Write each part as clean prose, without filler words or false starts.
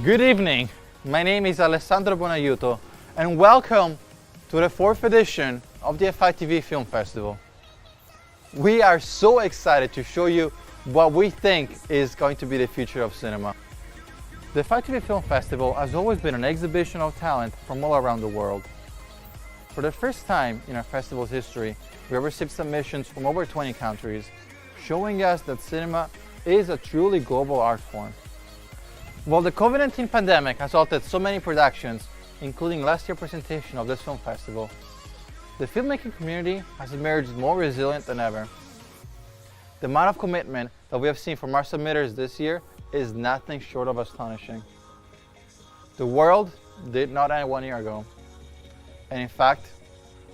Good evening, my name is Alessandro Bonaiuto and welcome to the 4th edition of the FITV Film Festival. We are so excited to show you what we think is going to be the future of cinema. The FITV Film Festival has always been an exhibition of talent from all around the world. For the first time in our festival's history, we have received submissions from over 20 countries, showing us that cinema is a truly global art form. While the COVID-19 pandemic has halted so many productions, including last year's presentation of this film festival, the filmmaking community has emerged more resilient than ever. The amount of commitment that we have seen from our submitters this year is nothing short of astonishing. The world did not end 1 year ago, and in fact,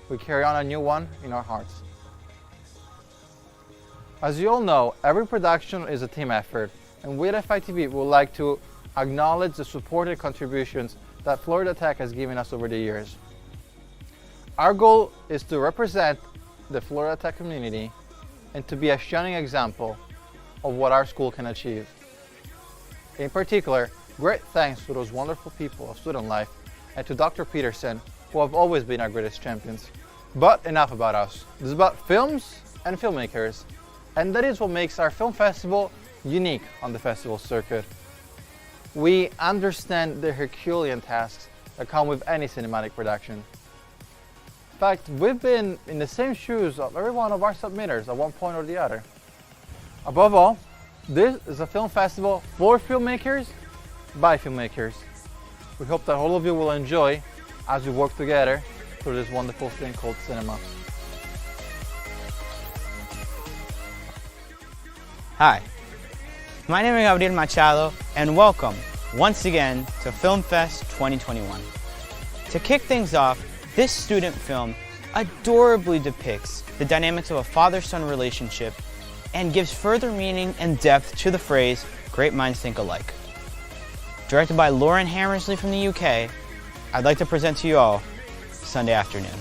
we carry on a new one in our hearts. As you all know, every production is a team effort, and we at FITV would like to acknowledge the supported contributions that Florida Tech has given us over the years. Our goal is to represent the Florida Tech community and to be a shining example of what our school can achieve. In particular, great thanks to those wonderful people of student life and to Dr. Peterson, who have always been our greatest champions. But enough about us. This is about films and filmmakers, and that is what makes our film festival unique on the festival circuit. We understand the Herculean tasks that come with any cinematic production. In fact, we've been in the same shoes of every one of our submitters at one point or the other. Above all, this is a film festival for filmmakers, by filmmakers. We hope that all of you will enjoy as we work together through this wonderful thing called cinema. Hi, my name is Gabriel Machado and welcome once again to Film Fest 2021. To kick things off, this student film adorably depicts the dynamics of a father-son relationship and gives further meaning and depth to the phrase, great minds think alike. Directed by Lauren Hammersley from the UK, I'd like to present to you all Sunday Afternoon.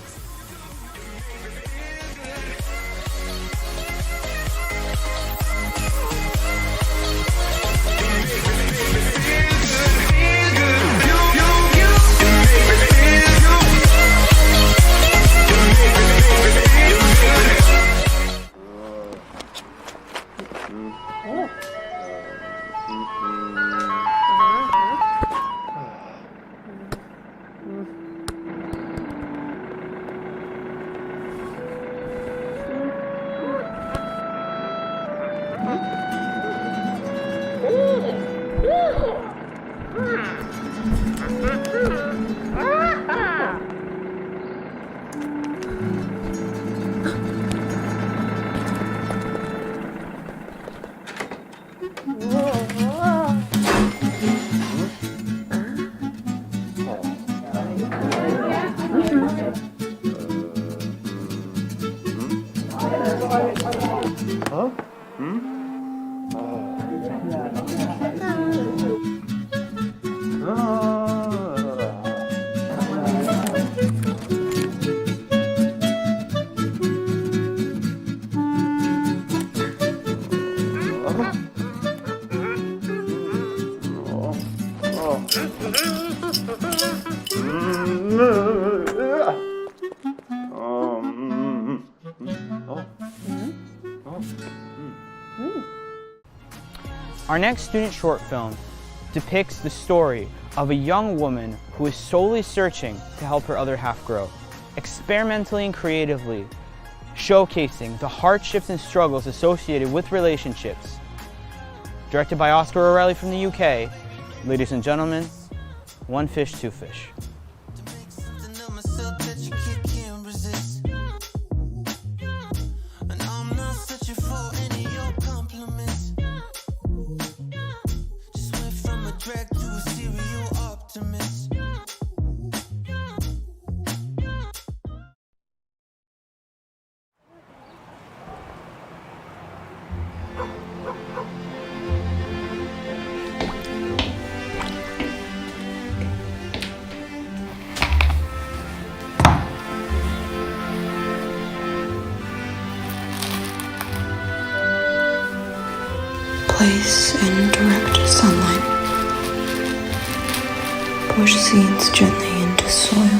Our next student short film depicts the story of a young woman who is solely searching to help her other half grow, experimentally and creatively showcasing the hardships and struggles associated with relationships. Directed by Oscar O'Reilly from the UK, ladies and gentlemen, One Fish, Two Fish. Place in direct sunlight. Push seeds gently into soil.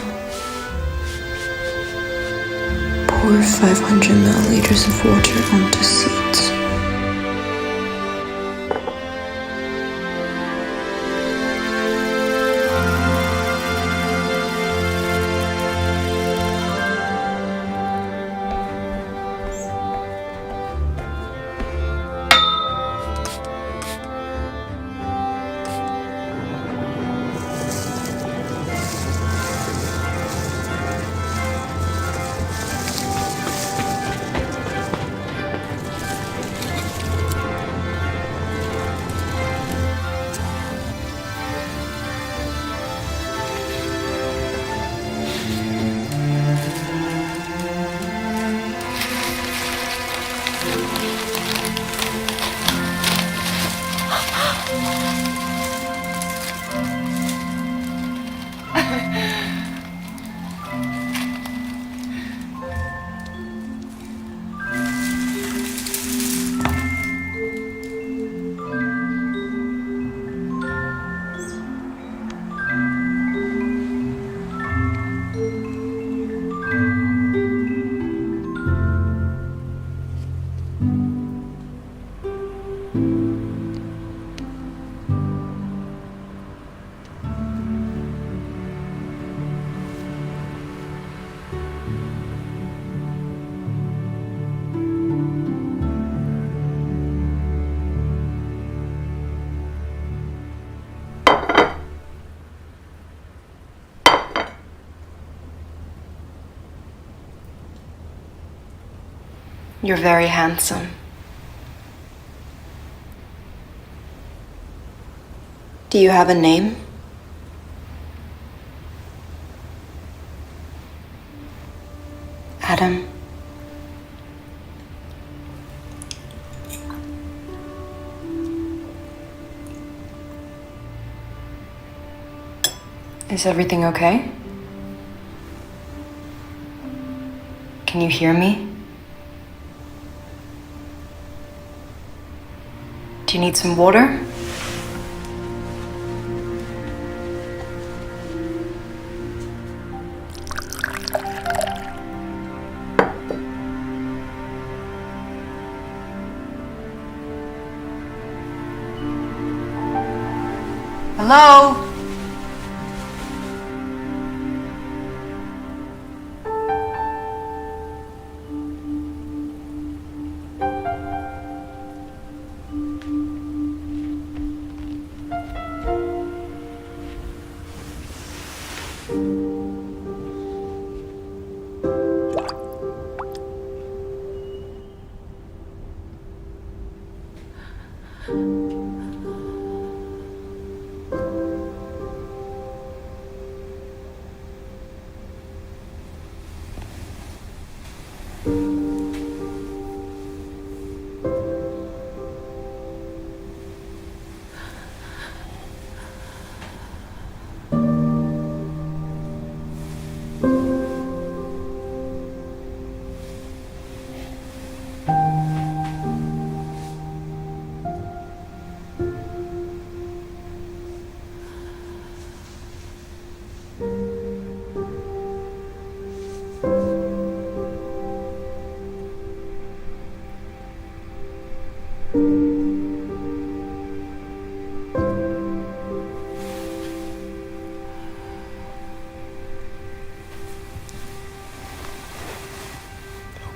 Pour 500 milliliters of water onto seeds. You're very handsome. Do you have a name? Adam. Is everything okay? Can you hear me? Do you need some water? Hello?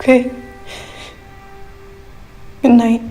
Okay. Good night.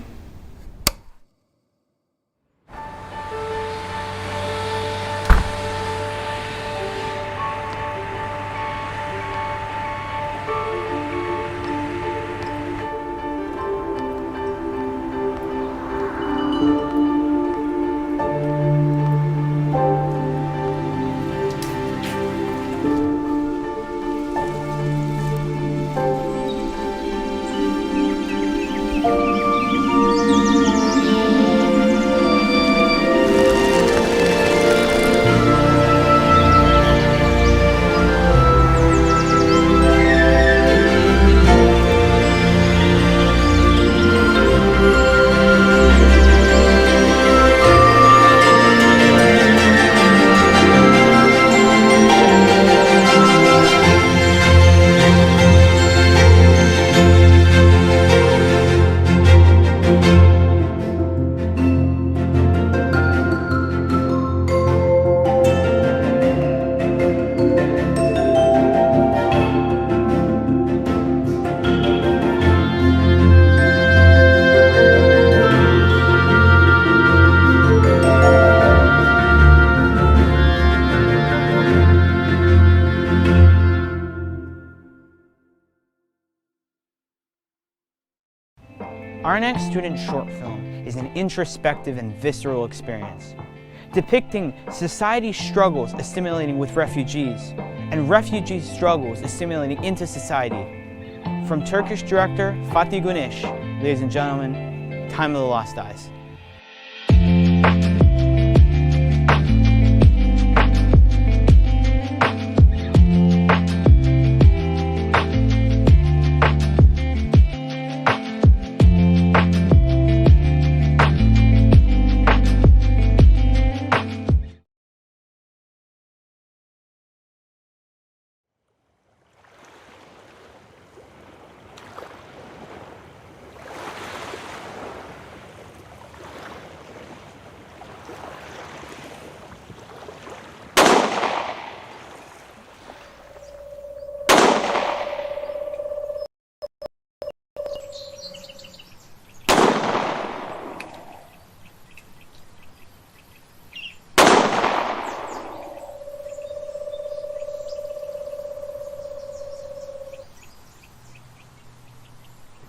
Our next student short film is an introspective and visceral experience, depicting society's struggles assimilating with refugees and refugees' struggles assimilating into society. From Turkish director Fatih Güneş, ladies and gentlemen, Time of the Lost Eyes.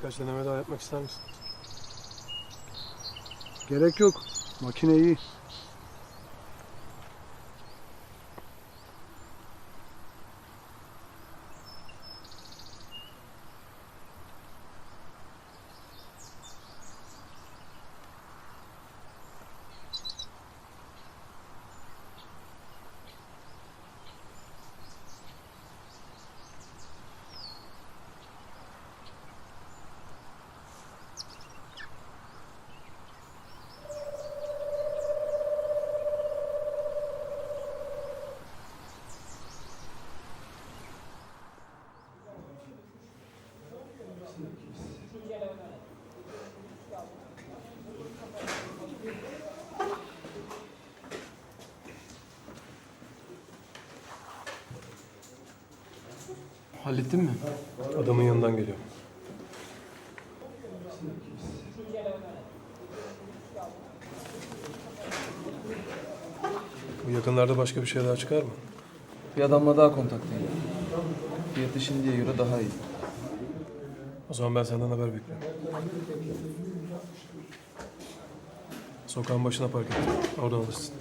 Birkaç deneme daha yapmak ister misin? Gerek yok. Makine iyi. Hallettin mi? Adamın yanından geliyor. Bu yakınlarda başka bir şey daha çıkar mı? Bir adamla daha kontaktayım. Fiyatı şimdiye göre daha iyi. O zaman ben senden haber bekliyorum. Sokağın başına park et. Oradan alırsın.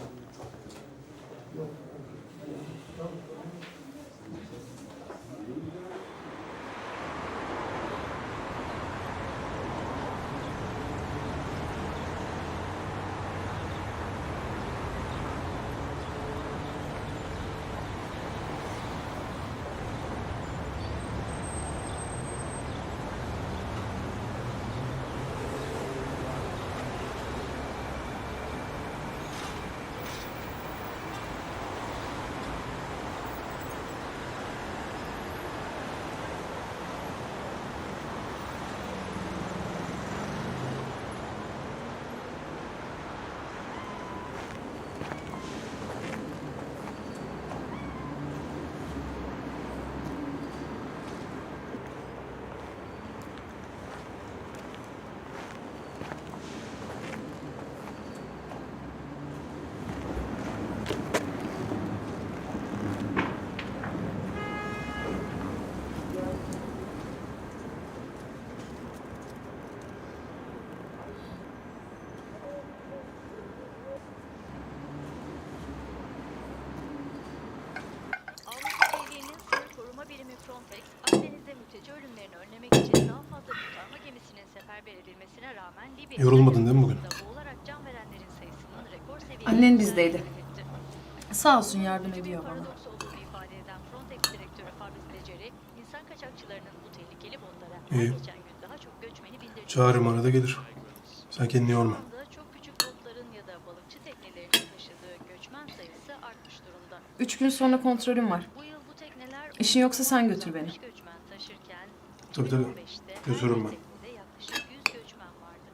Akdeniz'de mülteci ölümlerini önlemek için daha fazla kurtarma gemisinin seferber edilmesine rağmen Libya Yorulmadın değil mi bugün? boğularak can verenlerin sayısının rekor seviyede Annen bizdeydi. Sağ olsun yardım ediyor bana. paradoks olduğunu ifade eden Frontex direktörü Fabrice Leggeri, insan kaçakçılarının bu tehlikeli botlara her İyi. geçen gün daha çok göçmeni bindirdiğini Çağırırım, arada gelir. Sen kendini yorma. Şu anda çok küçük botların ya da balıkçı teknelerinin taşıdığı göçmen sayısı artmış durumda. 3 gün sonra kontrolüm var. Bu yıl bu tekneler İşin yoksa sen götür beni. göçmen taşırken Tabii tabii. 2015'te Götürürüm ben. teknede yaklaşık 100 göçmen vardı.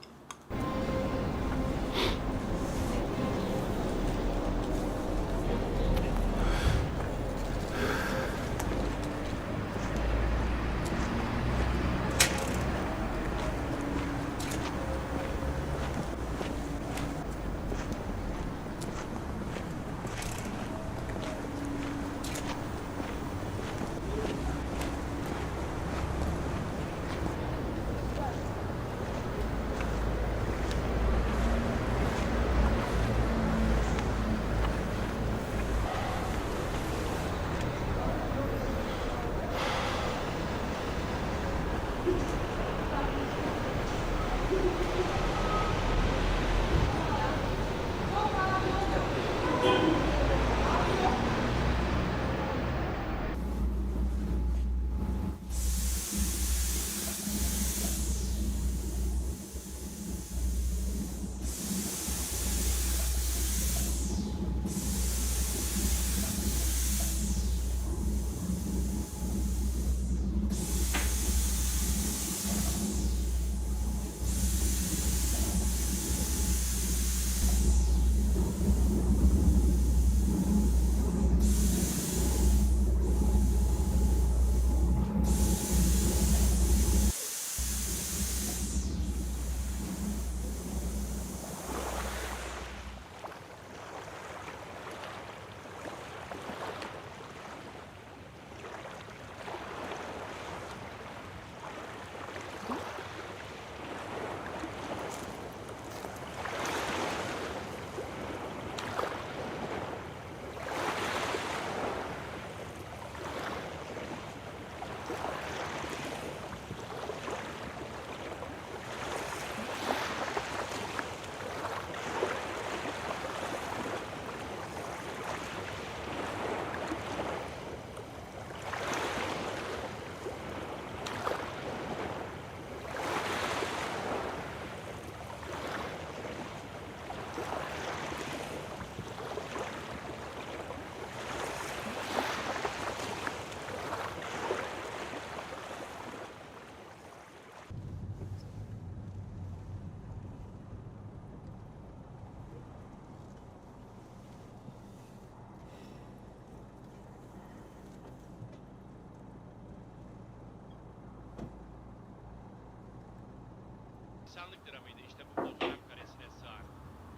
İnsanlık dramıydı işte bu fotoğraf karesine sığan.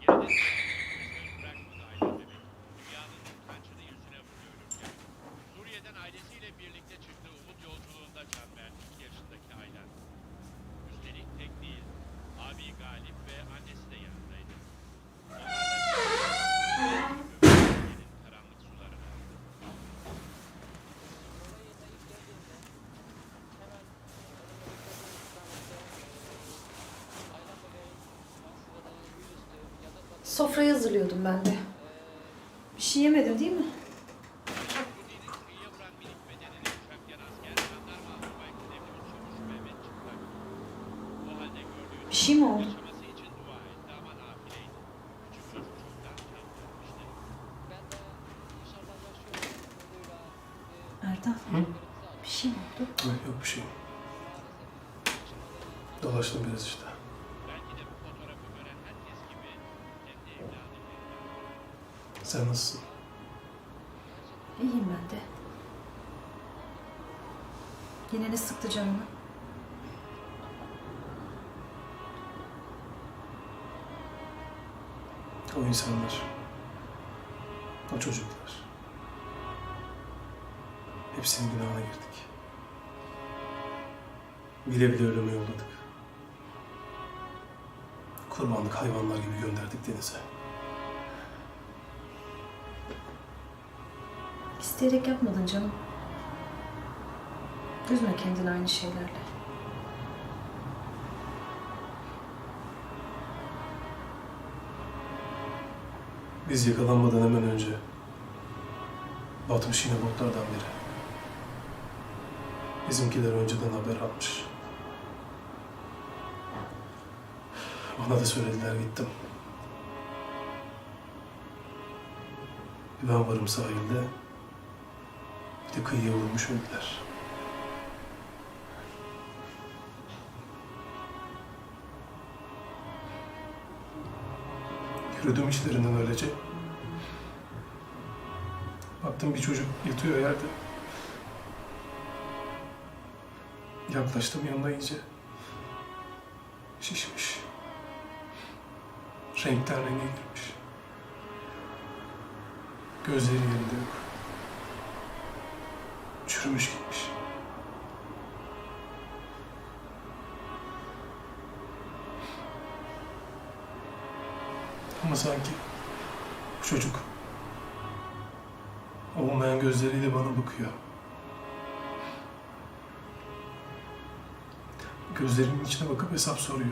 Geride söz bırakmadı Aylan bebek. Dünyanın utançlı yüzüne vurdu ölürken. Suriye'den ailesiyle birlikte çıktığı umut yolculuğunda can verdi 2 yaşındaki Aylan. Üstelik tek değil, abi Galip ve annesi de yanındaydı. Onlar da Suriye'nin karanlık sularına aldı. Sofrayı hazırlıyordum ben de. Bir şey yemedin değil mi? Suriye'nin kıyıya vuran minik bedenine uçak yan asker, jandarma albay kıdemli çavuş Mehmet çıplak. Bu halde gördüğü Bir şey mi oldu? yaşaması için dua etti ama nafileydi. Küçük çocuk çoktan can vermişti. Erdal. Bir şey mi oldu? Yok bir şey. Dolaştım biraz işte. Belki de bu fotoğrafı gören herkes gibi kendi evladıydı. Sen nasılsın? İyiyim ben de. Yine ne sıktı canını? O insanlar. O çocuklar. Hepsinin günahına girdik. Bile bile ölüme yolladık. Kurbanlık hayvanlar gibi gönderdik denize. İsteyerek yapmadın canım. Üzme kendini aynı şeylerle. Biz yakalanmadan hemen önce batmış yine botlardan biri. Bizimkiler önceden haber almış. Bana da söylediler, gittim. Bir ben varım sahilde. Bir de kıyıya vurmuş öldüler. Yürüdüm içlerinden öylece. Baktım bir çocuk yatıyor yerde. Yaklaştım yanına iyice. Şişmiş. Renkten renge girmiş. Gözleri yerinde yok. Çürümüş gitmiş. Ama sanki bu çocuk olmayan gözleriyle bana bakıyor. Gözlerimin içine bakıp hesap soruyor.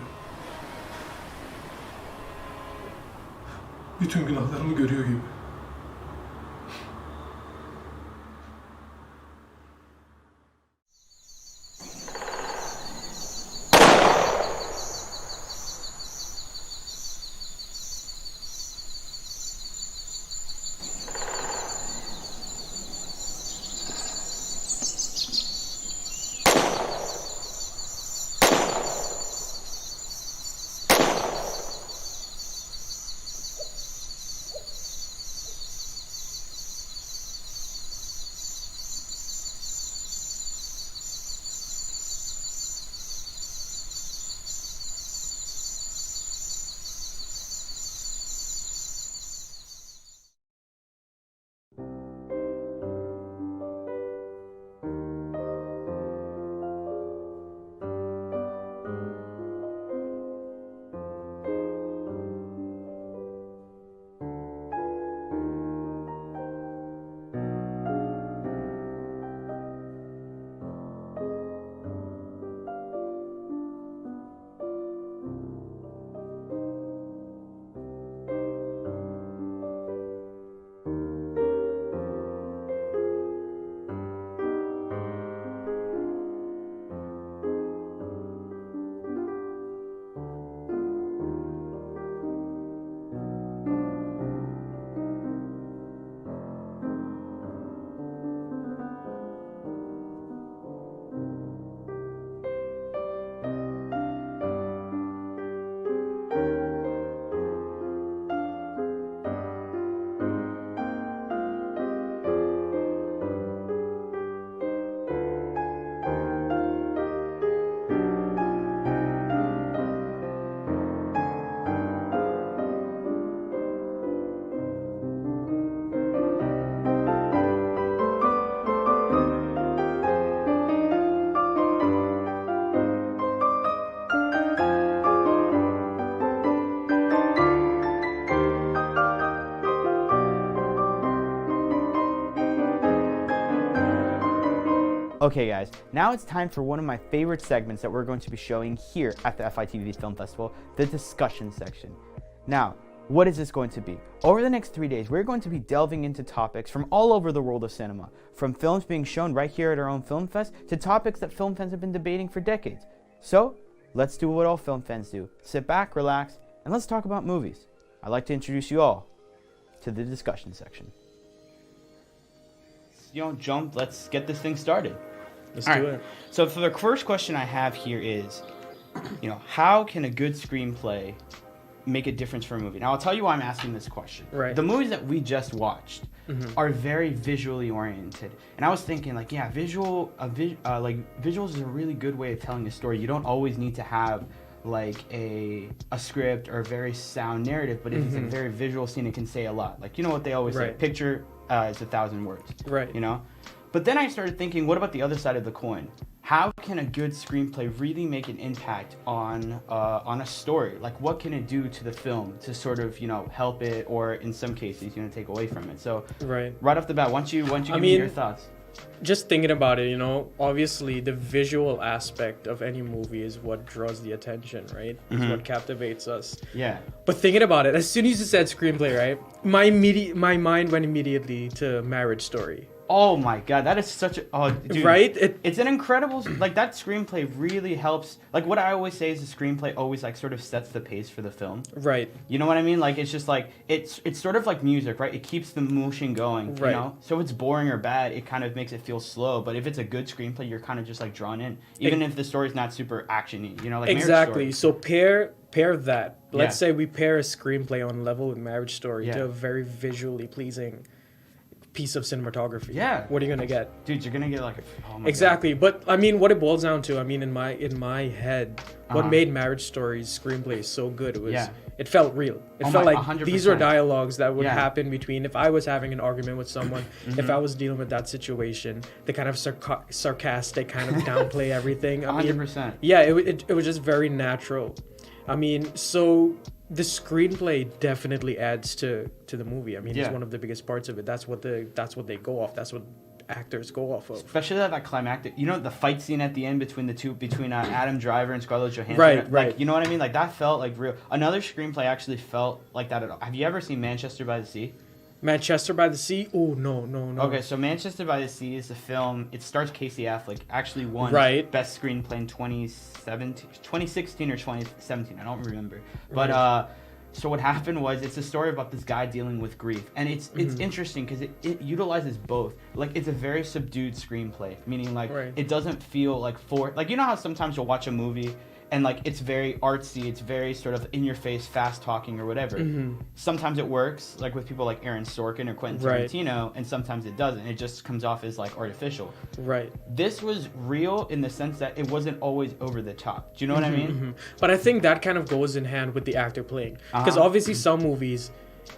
Bütün günahlarımı görüyor gibi. Okay guys, now it's time for one of my favorite segments that we're going to be showing here at the FITV Film Festival, the discussion section. Now, what is this going to be? Over the next 3 days, we're going to be delving into topics from all over the world of cinema, from films being shown right here at our own film fest to topics that film fans have been debating for decades. So, let's do what all film fans do. Sit back, relax, and let's talk about movies. I'd like to introduce you all to the discussion section. You don't jump, let's get this thing started. Let's All do right. it. So for the first question I have here is, how can a good screenplay make a difference for a movie? Now I'll tell you why I'm asking this question. Right. The movies that we just watched are very visually oriented, and I was thinking visuals is a really good way of telling a story. You don't always need to have like a script or a very sound narrative, but if it's a very visual scene, it can say a lot. Like, you know what they always say, Right. picture is 1,000 words. Right. But then I started thinking, what about the other side of the coin? How can a good screenplay really make an impact on a story? Like, what can it do to the film to sort of, help it, or in some cases, take away from it? So, Right. right off the bat, why don't you give me your thoughts? Just thinking about it, obviously the visual aspect of any movie is what draws the attention, right? It's what captivates us. Yeah. But thinking about it, as soon as you said screenplay, right, my mind went immediately to Marriage Story. Oh my God, that is such a dude, Right? It's an incredible that screenplay really helps. Like, what I always say is the screenplay always sort of sets the pace for the film. Right. You know what I mean? Like, it's just like it's sort of like music, right? It keeps the motion going. Right. So if it's boring or bad, it kind of makes it feel slow. But if it's a good screenplay, you're kind of just drawn in, even if the story's not super actiony. Like Exactly. Marriage Story. So pair that. Let's Yeah. say we pair a screenplay on level with Marriage Story Yeah. to a very visually pleasing piece of cinematography. Yeah. What are you gonna get? Dude, you're gonna get oh my God. Exactly. But I mean, what it boils down to, in my head, what made Marriage Story's screenplay so good was it felt real. It felt like 100%. these were dialogues that would Yeah. happen between, if I was having an argument with someone, if I was dealing with that situation, the kind of sarcastic kind of downplay everything. 100%. Yeah, it was just very natural. So the screenplay definitely adds to the movie. It's Yeah. one of the biggest parts of it. That's what they go off. That's what actors go off of. Especially that climactic, the fight scene at the end between Adam Driver and Scarlett Johansson. Right. Like, you know what I mean? Like, that felt like real. Another screenplay actually felt like that at all. Have you ever seen Manchester by the Sea? Manchester by the Sea? Oh, no. Okay, so Manchester by the Sea is a film. It stars Casey Affleck. Actually won Right. Best Screenplay in 2016 or 2017. I don't remember. But so what happened was, it's a story about this guy dealing with grief, and it's interesting because it utilizes both. Like, it's a very subdued screenplay, meaning it doesn't feel you know how sometimes you'll watch a movie and it's very artsy, it's very sort of in your face, fast talking or whatever. Sometimes it works, like with people like Aaron Sorkin or Quentin Tarantino, and sometimes it doesn't. It just comes off as artificial. Right. This was real in the sense that it wasn't always over the top. Do you know what I mean? But I think that kind of goes in hand with the actor playing. Because obviously some movies,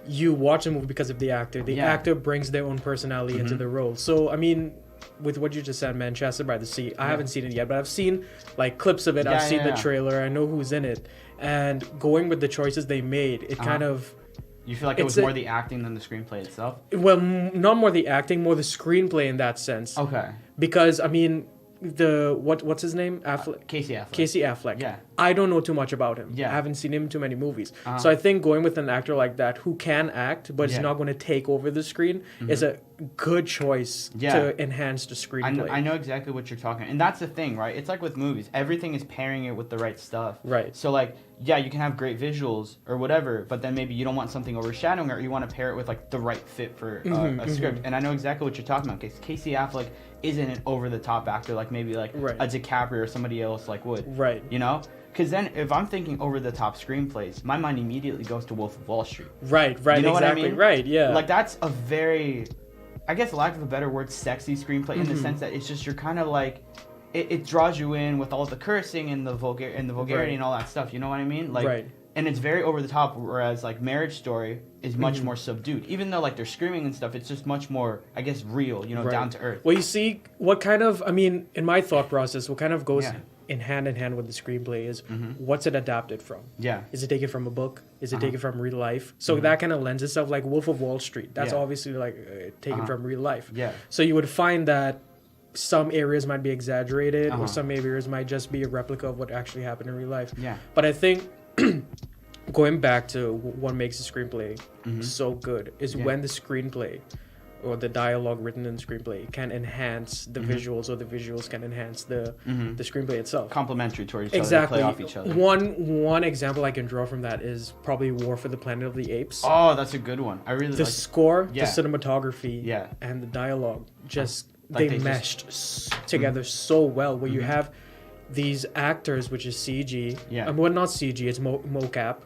you watch a movie because of the actor. The actor brings their own personality into the role. So, with what you just said, Manchester by the Sea, I haven't seen it yet, but I've seen clips of it. I've seen the trailer. I know who's in it. And going with the choices they made, it kind of... You feel like it was more the acting than the screenplay itself? Well, not more the acting, more the screenplay in that sense. Okay. Because, what's his name? Casey Affleck. Casey Affleck. Yeah. I don't know too much about him. Yeah. I haven't seen him in too many movies. So I think going with an actor like that who can act but is not going to take over the screen is a good choice to enhance the screenplay. I know exactly what you're talking about. And that's the thing, right? It's like with movies. Everything is pairing it with the right stuff. Right. So, you can have great visuals or whatever, but then maybe you don't want something overshadowing it, or you want to pair it with, the right fit for a script. And I know exactly what you're talking about, because Casey Affleck isn't an over-the-top actor like maybe a DiCaprio or somebody else would. Right. Because then if I'm thinking over-the-top screenplays, my mind immediately goes to Wolf of Wall Street. Right, You know exactly, what I mean? right, yeah. That's a very, I guess, lack of a better word, sexy screenplay in the sense that it's just, you're kind of it draws you in with all the cursing and the vulgarity and all that stuff. You know what I mean? Right. And it's very over the top, whereas Marriage Story is much more subdued. Even though they're screaming and stuff, it's just much more, I guess, real. Down to earth. Well, you see, what kind of, in my thought process, what kind of goes in hand with the screenplay is what's it adapted from? Yeah. Is it taken from a book? Is it taken from real life? So that kind of lends itself, like Wolf of Wall Street. That's obviously taken from real life. Yeah. So you would find that some areas might be exaggerated, or some areas might just be a replica of what actually happened in real life. Yeah. But I think going back to what makes a screenplay so good is when the screenplay or the dialogue written in the screenplay can enhance the visuals, or the visuals can enhance the screenplay itself. Complementary to each Exactly. other, play off each other. One example I can draw from that is probably War for the Planet of the Apes. Oh, that's a good one. I really The like score, Yeah. the cinematography, Yeah. and the dialogue just Like they they meshed together so well. Where you have these actors, which is CG, well, not CG, it's mocap.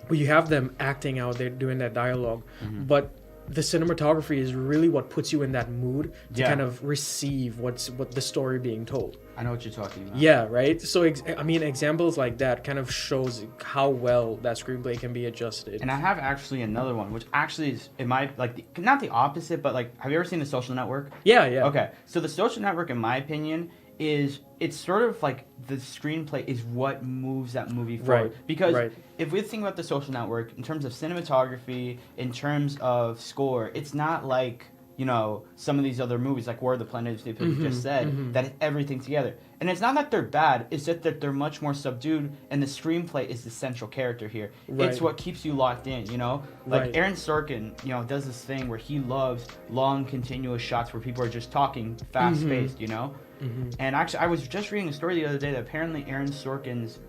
Where you have them acting out, they're doing that dialogue, but the cinematography is really what puts you in that mood to kind of receive what the story being told. I know what you're talking about. Yeah, right. So examples like that kind of shows how well that screenplay can be adjusted. And I have actually another one, which actually is not the opposite, but like, have you ever seen The Social Network? Yeah. Okay, so The Social Network, in my opinion, it's sort of like the screenplay is what moves that movie forward. Right, Because right. if we think about The Social Network in terms of cinematography, in terms of score, it's not like, you know, some of these other movies like War of the Planet of the Apes, you just said, that everything together. And it's not that they're bad, it's just that they're much more subdued, and the screenplay is the central character here. Right. It's what keeps you locked in, you know? Like Right. Aaron Sorkin, you know, does this thing where he loves long, continuous shots where people are just talking fast-paced, you know? And actually, I was just reading a story the other day that apparently Aaron Sorkin's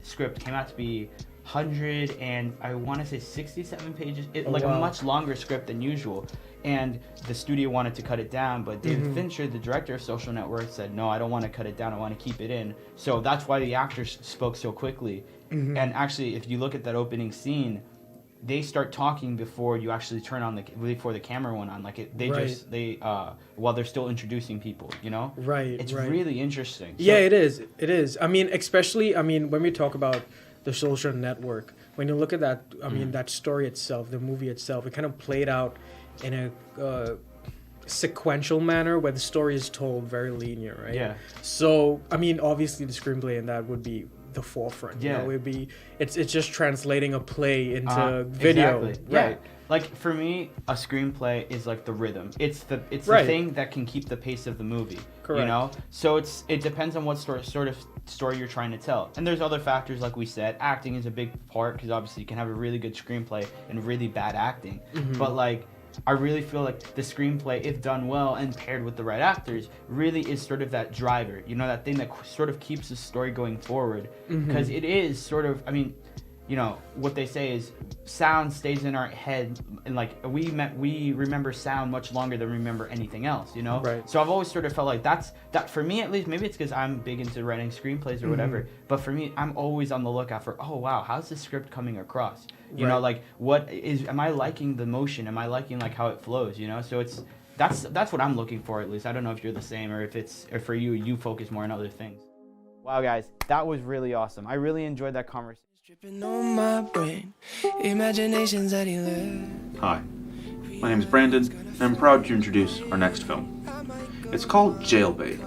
script came out to be 100 and I want to say 67 pages, a much longer script than usual. And the studio wanted to cut it down, but David Fincher, the director of Social Network, said, no, I don't want to cut it down, I want to keep it in. So that's why the actors spoke so quickly. And actually, if you look at that opening scene, they start talking before you actually turn on before the camera went on. Like while they're still introducing people, you know? Right. It's really interesting. Yeah, it is. It is. I mean, especially, when we talk about The Social Network, when you look at that, that story itself, the movie itself, it kind of played out in a sequential manner where the story is told very linear, right? Yeah. So, obviously the screenplay in that would be the forefront. Yeah. You know, it'd be, it's just translating a play into video. Exactly. Right. Yeah. Like for me, a screenplay is like the rhythm. It's the Right. thing that can keep the pace of the movie. Correct. You know? So it depends on what sort of story you're trying to tell. And there's other factors, like we said. Acting is a big part, because obviously you can have a really good screenplay and really bad acting. But like, I really feel like the screenplay, if done well and paired with the right actors, really is sort of that driver, you know, that thing that sort of keeps the story going forward. Because it is sort of, you know, what they say is sound stays in our head, and like we remember sound much longer than we remember anything else, you know? Right. So I've always sort of felt like that for me, at least, maybe it's because I'm big into writing screenplays or whatever, but for me, I'm always on the lookout for, oh wow, how's the script coming across? You know, like am I liking the motion? Am I liking like how it flows, you know? So that's what I'm looking for, at least. I don't know if you're the same, or if for you focus more on other things. Wow, guys, that was really awesome. I really enjoyed that conversation. Dripping on my brain, imaginations that he left. Hi, my name is Brandon, and I'm proud to introduce our next film. It's called Jailbait.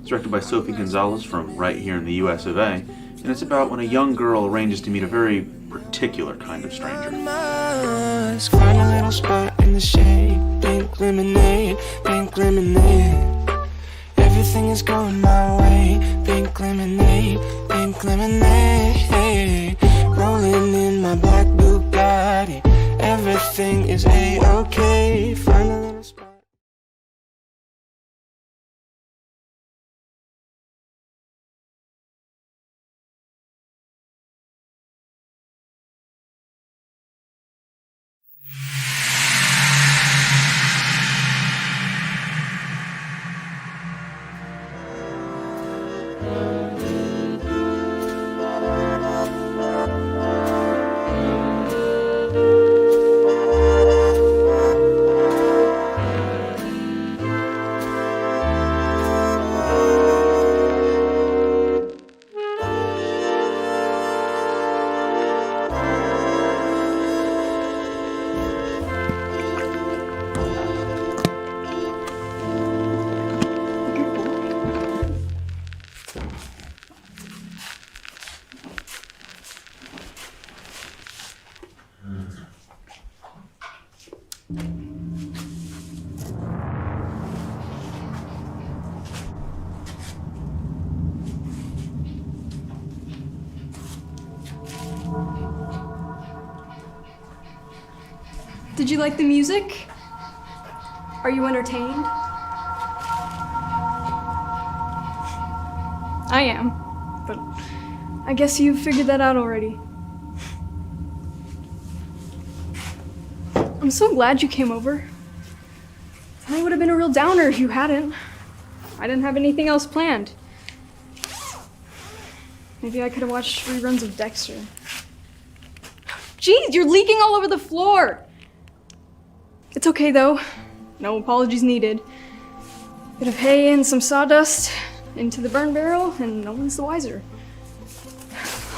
It's directed by Sophie Gonzalez from right here in the US of A, and it's about when a young girl arranges to meet a very particular kind of stranger. Find a little spot in the shade, pink lemonade, pink lemonade. Everything is going my way, pink lemonade, pink lemonade. Rolling in my black Bugatti, everything is A-okay. Find a little spot. Did you like the music? Are you entertained? I am, but I guess you figured that out already. I'm so glad you came over. It would have been a real downer if you hadn't. I didn't have anything else planned. Maybe I could have watched reruns of Dexter. Jeez, you're leaking all over the floor! It's okay though. No apologies needed. Bit of hay and some sawdust into the burn barrel, and no one's the wiser.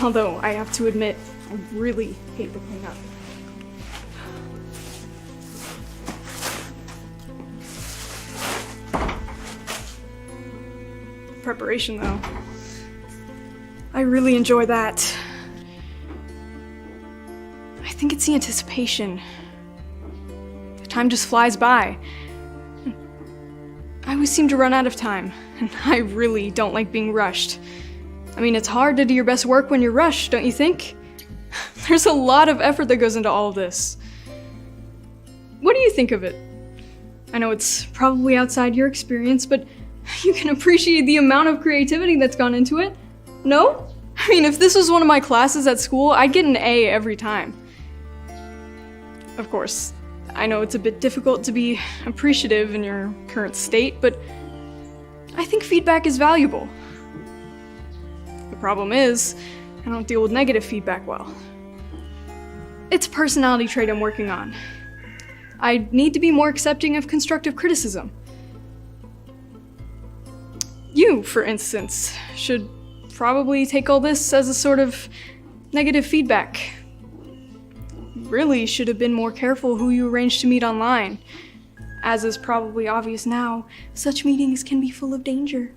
Although, I have to admit, I really hate the cleanup. Preparation, though. I really enjoy that. I think it's the anticipation. The time just flies by. I always seem to run out of time, and I really don't like being rushed. I mean, it's hard to do your best work when you're rushed, don't you think? There's a lot of effort that goes into all of this. What do you think of it? I know it's probably outside your experience, but you can appreciate the amount of creativity that's gone into it. No? I mean, if this was one of my classes at school, I'd get an A every time. Of course, I know it's a bit difficult to be appreciative in your current state, but I think feedback is valuable. The problem is, I don't deal with negative feedback well. It's a personality trait I'm working on. I need to be more accepting of constructive criticism. You, for instance, should probably take all this as a sort of negative feedback. You really should have been more careful who you arranged to meet online. As is probably obvious now, such meetings can be full of danger.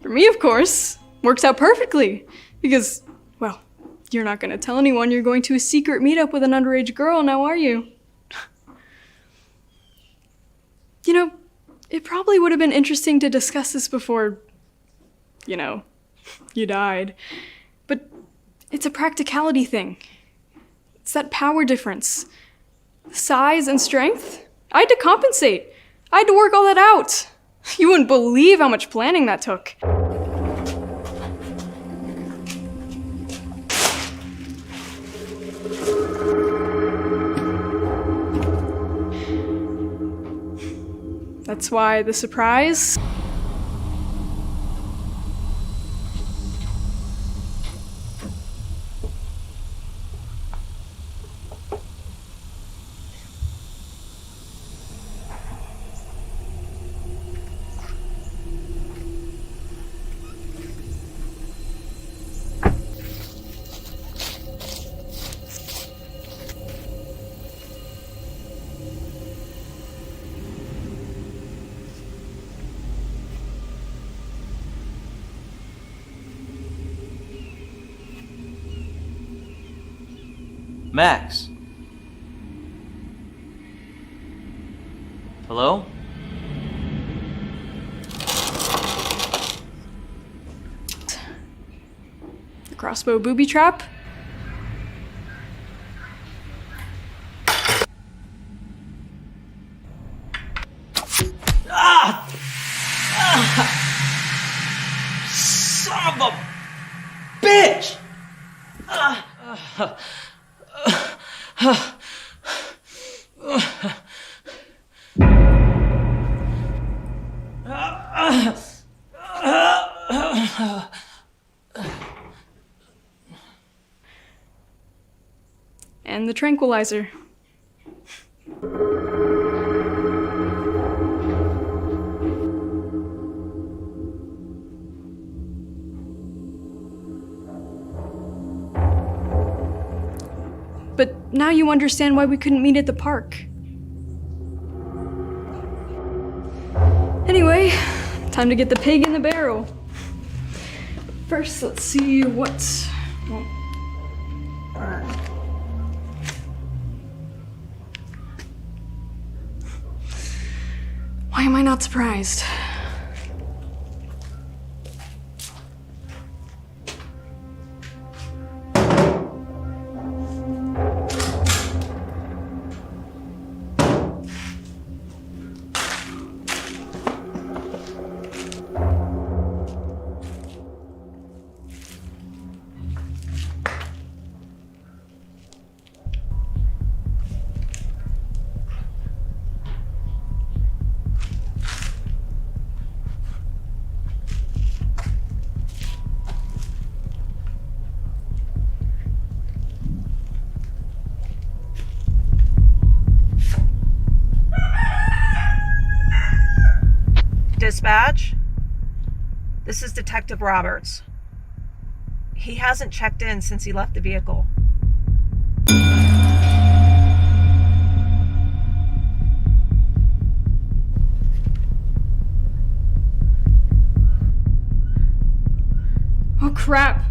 For me, of course, works out perfectly, because, well, you're not going to tell anyone you're going to a secret meetup with an underage girl, now are you? You know, it probably would have been interesting to discuss this before, you know, you died. But it's a practicality thing. It's that power difference. Size and strength. I had to compensate. I had to work all that out. You wouldn't believe how much planning that took. That's why the surprise. Max? Hello? The crossbow booby trap? Ah! Ah! Son of a bitch! Ah! And the tranquilizer. But now you understand why we couldn't meet at the park. Anyway, time to get the pig in the barrel. First, let's see what... Well, why am I not surprised? Dispatch. This is Detective Roberts. He hasn't checked in since he left the vehicle. Oh crap.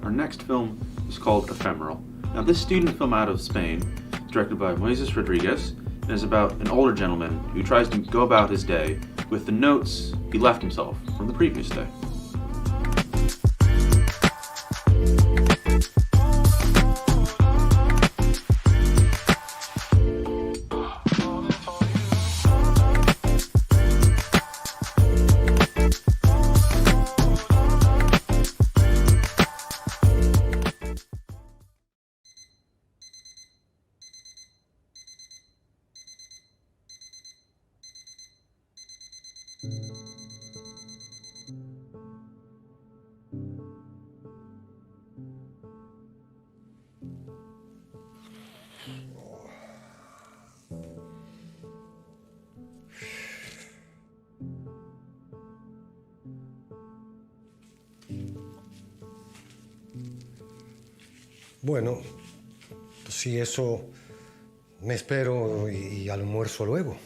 Our next film is called Ephemeral. Now, this student film out of Spain is directed by Moises Rodriguez and is about an older gentleman who tries to go about his day with the notes he left himself from the previous day. Bueno, si eso me espero y almuerzo luego.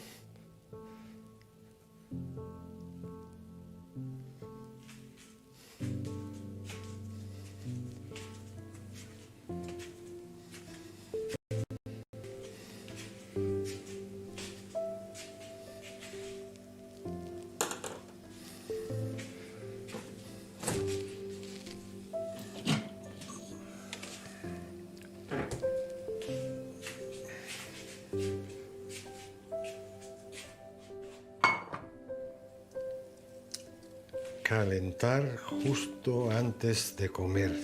Calentar justo antes de comer.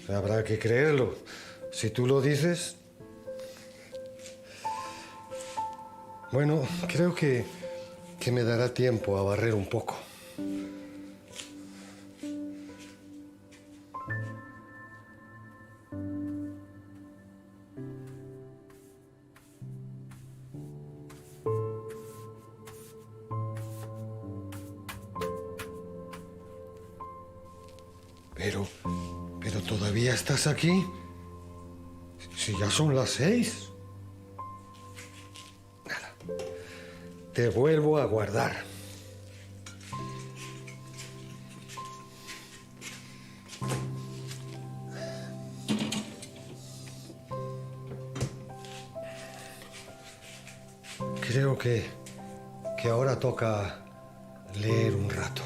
Habrá que creerlo. Si tú lo dices... Bueno, creo que me dará tiempo a barrer un poco. Pero todavía estás aquí. Si ya son las 6. Nada. Te vuelvo a guardar. Creo que ahora toca leer un rato.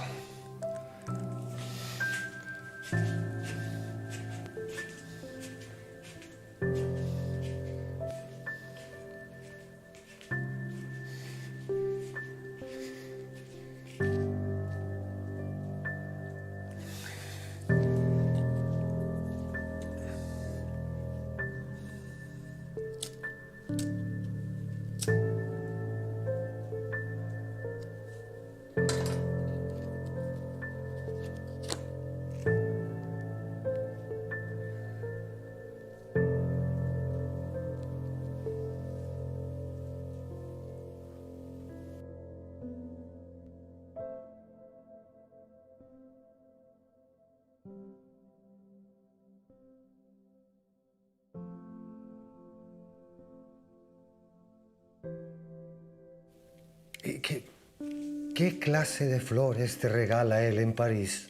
¿Qué clase de flores te regala él en París?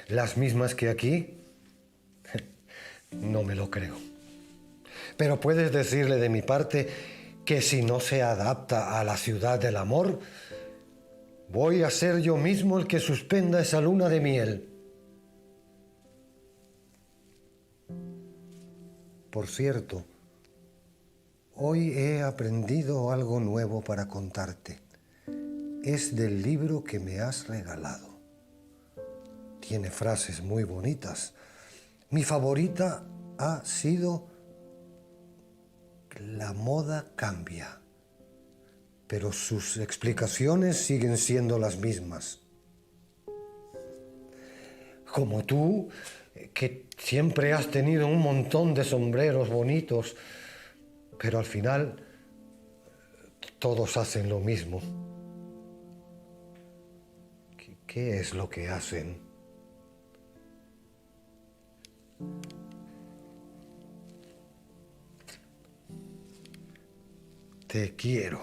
¿Las mismas que aquí? No me lo creo. Pero puedes decirle de mi parte que si no se adapta a la ciudad del amor, voy a ser yo mismo el que suspenda esa luna de miel. Por cierto, hoy he aprendido algo nuevo para contarte. Es del libro que me has regalado. Tiene frases muy bonitas. Mi favorita ha sido: la moda cambia, pero sus explicaciones siguen siendo las mismas. Como tú, que siempre has tenido un montón de sombreros bonitos, pero al final todos hacen lo mismo. ¿Qué es lo que hacen? Te quiero.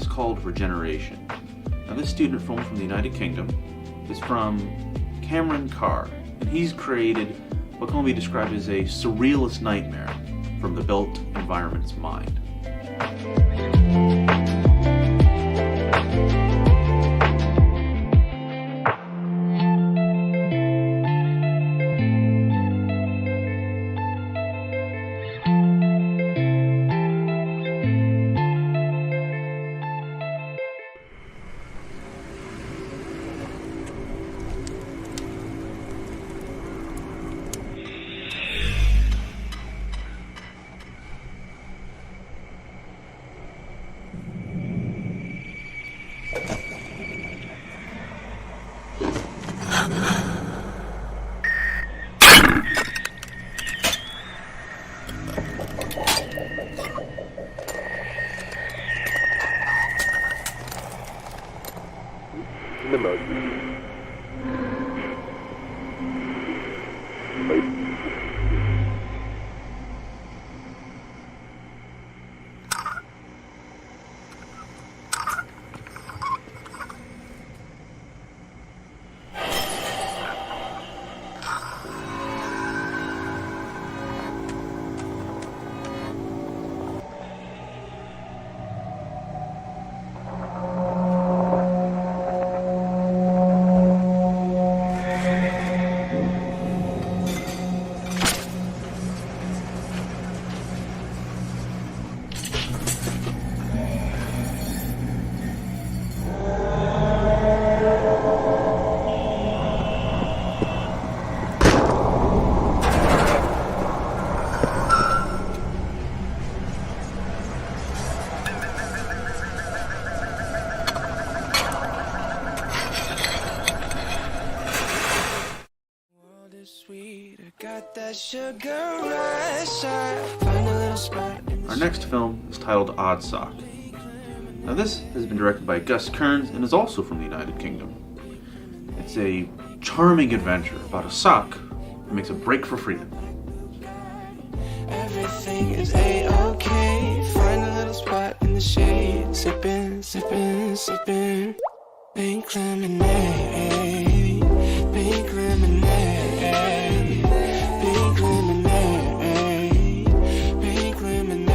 Called Regeneration. Now, this student film from the United Kingdom is from Cameron Carr, and he's created what can be described as a surrealist nightmare from the built environment's mind. Our next film is titled Odd Sock. Now this has been directed by Gus Kearns and is also from the United Kingdom. It's a charming adventure about a sock that makes a break for freedom. Everything is A-okay. Find a little spot in the shade. Sipping, sipping, sipping. Pink lemonade. Pink lemonade. Pink lemonade. Pink lemonade.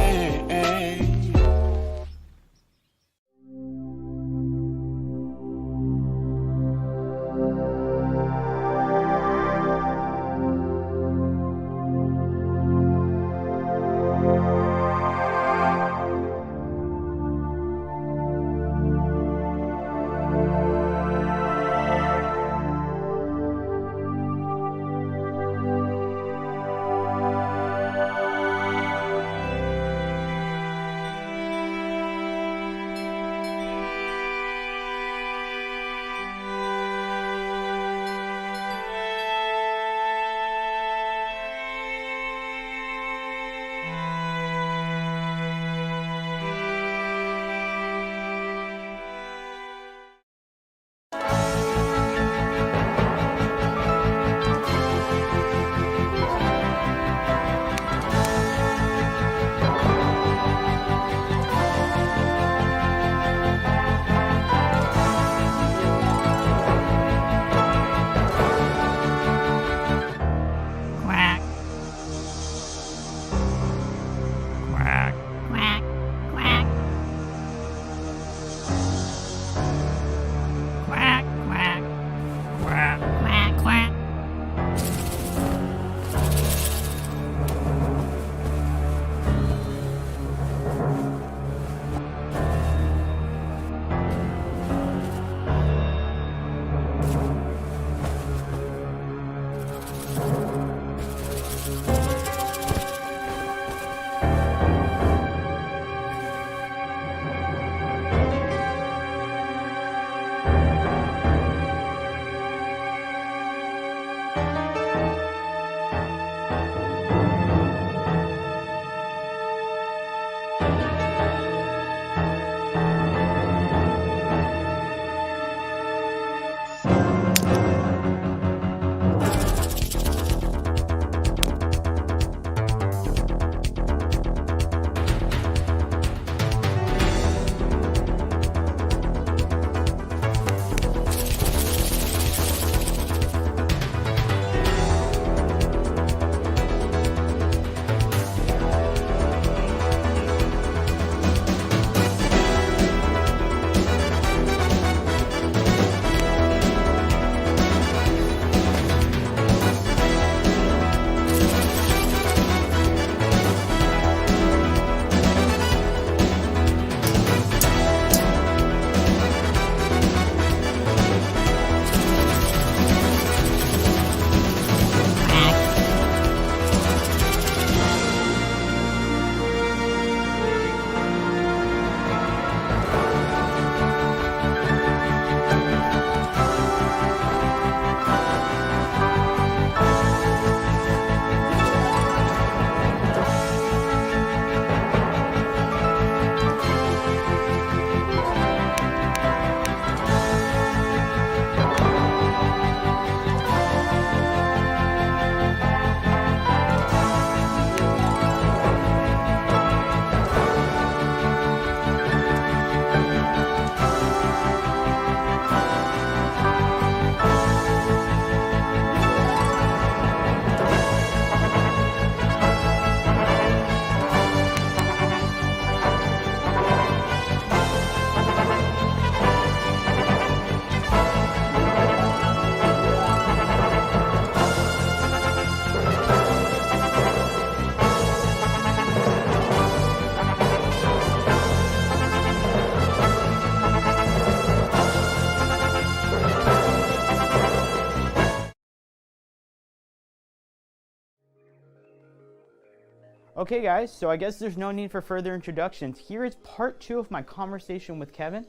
Okay guys, so I guess there's no need for further introductions. Here is part 2 of my conversation with Kevin.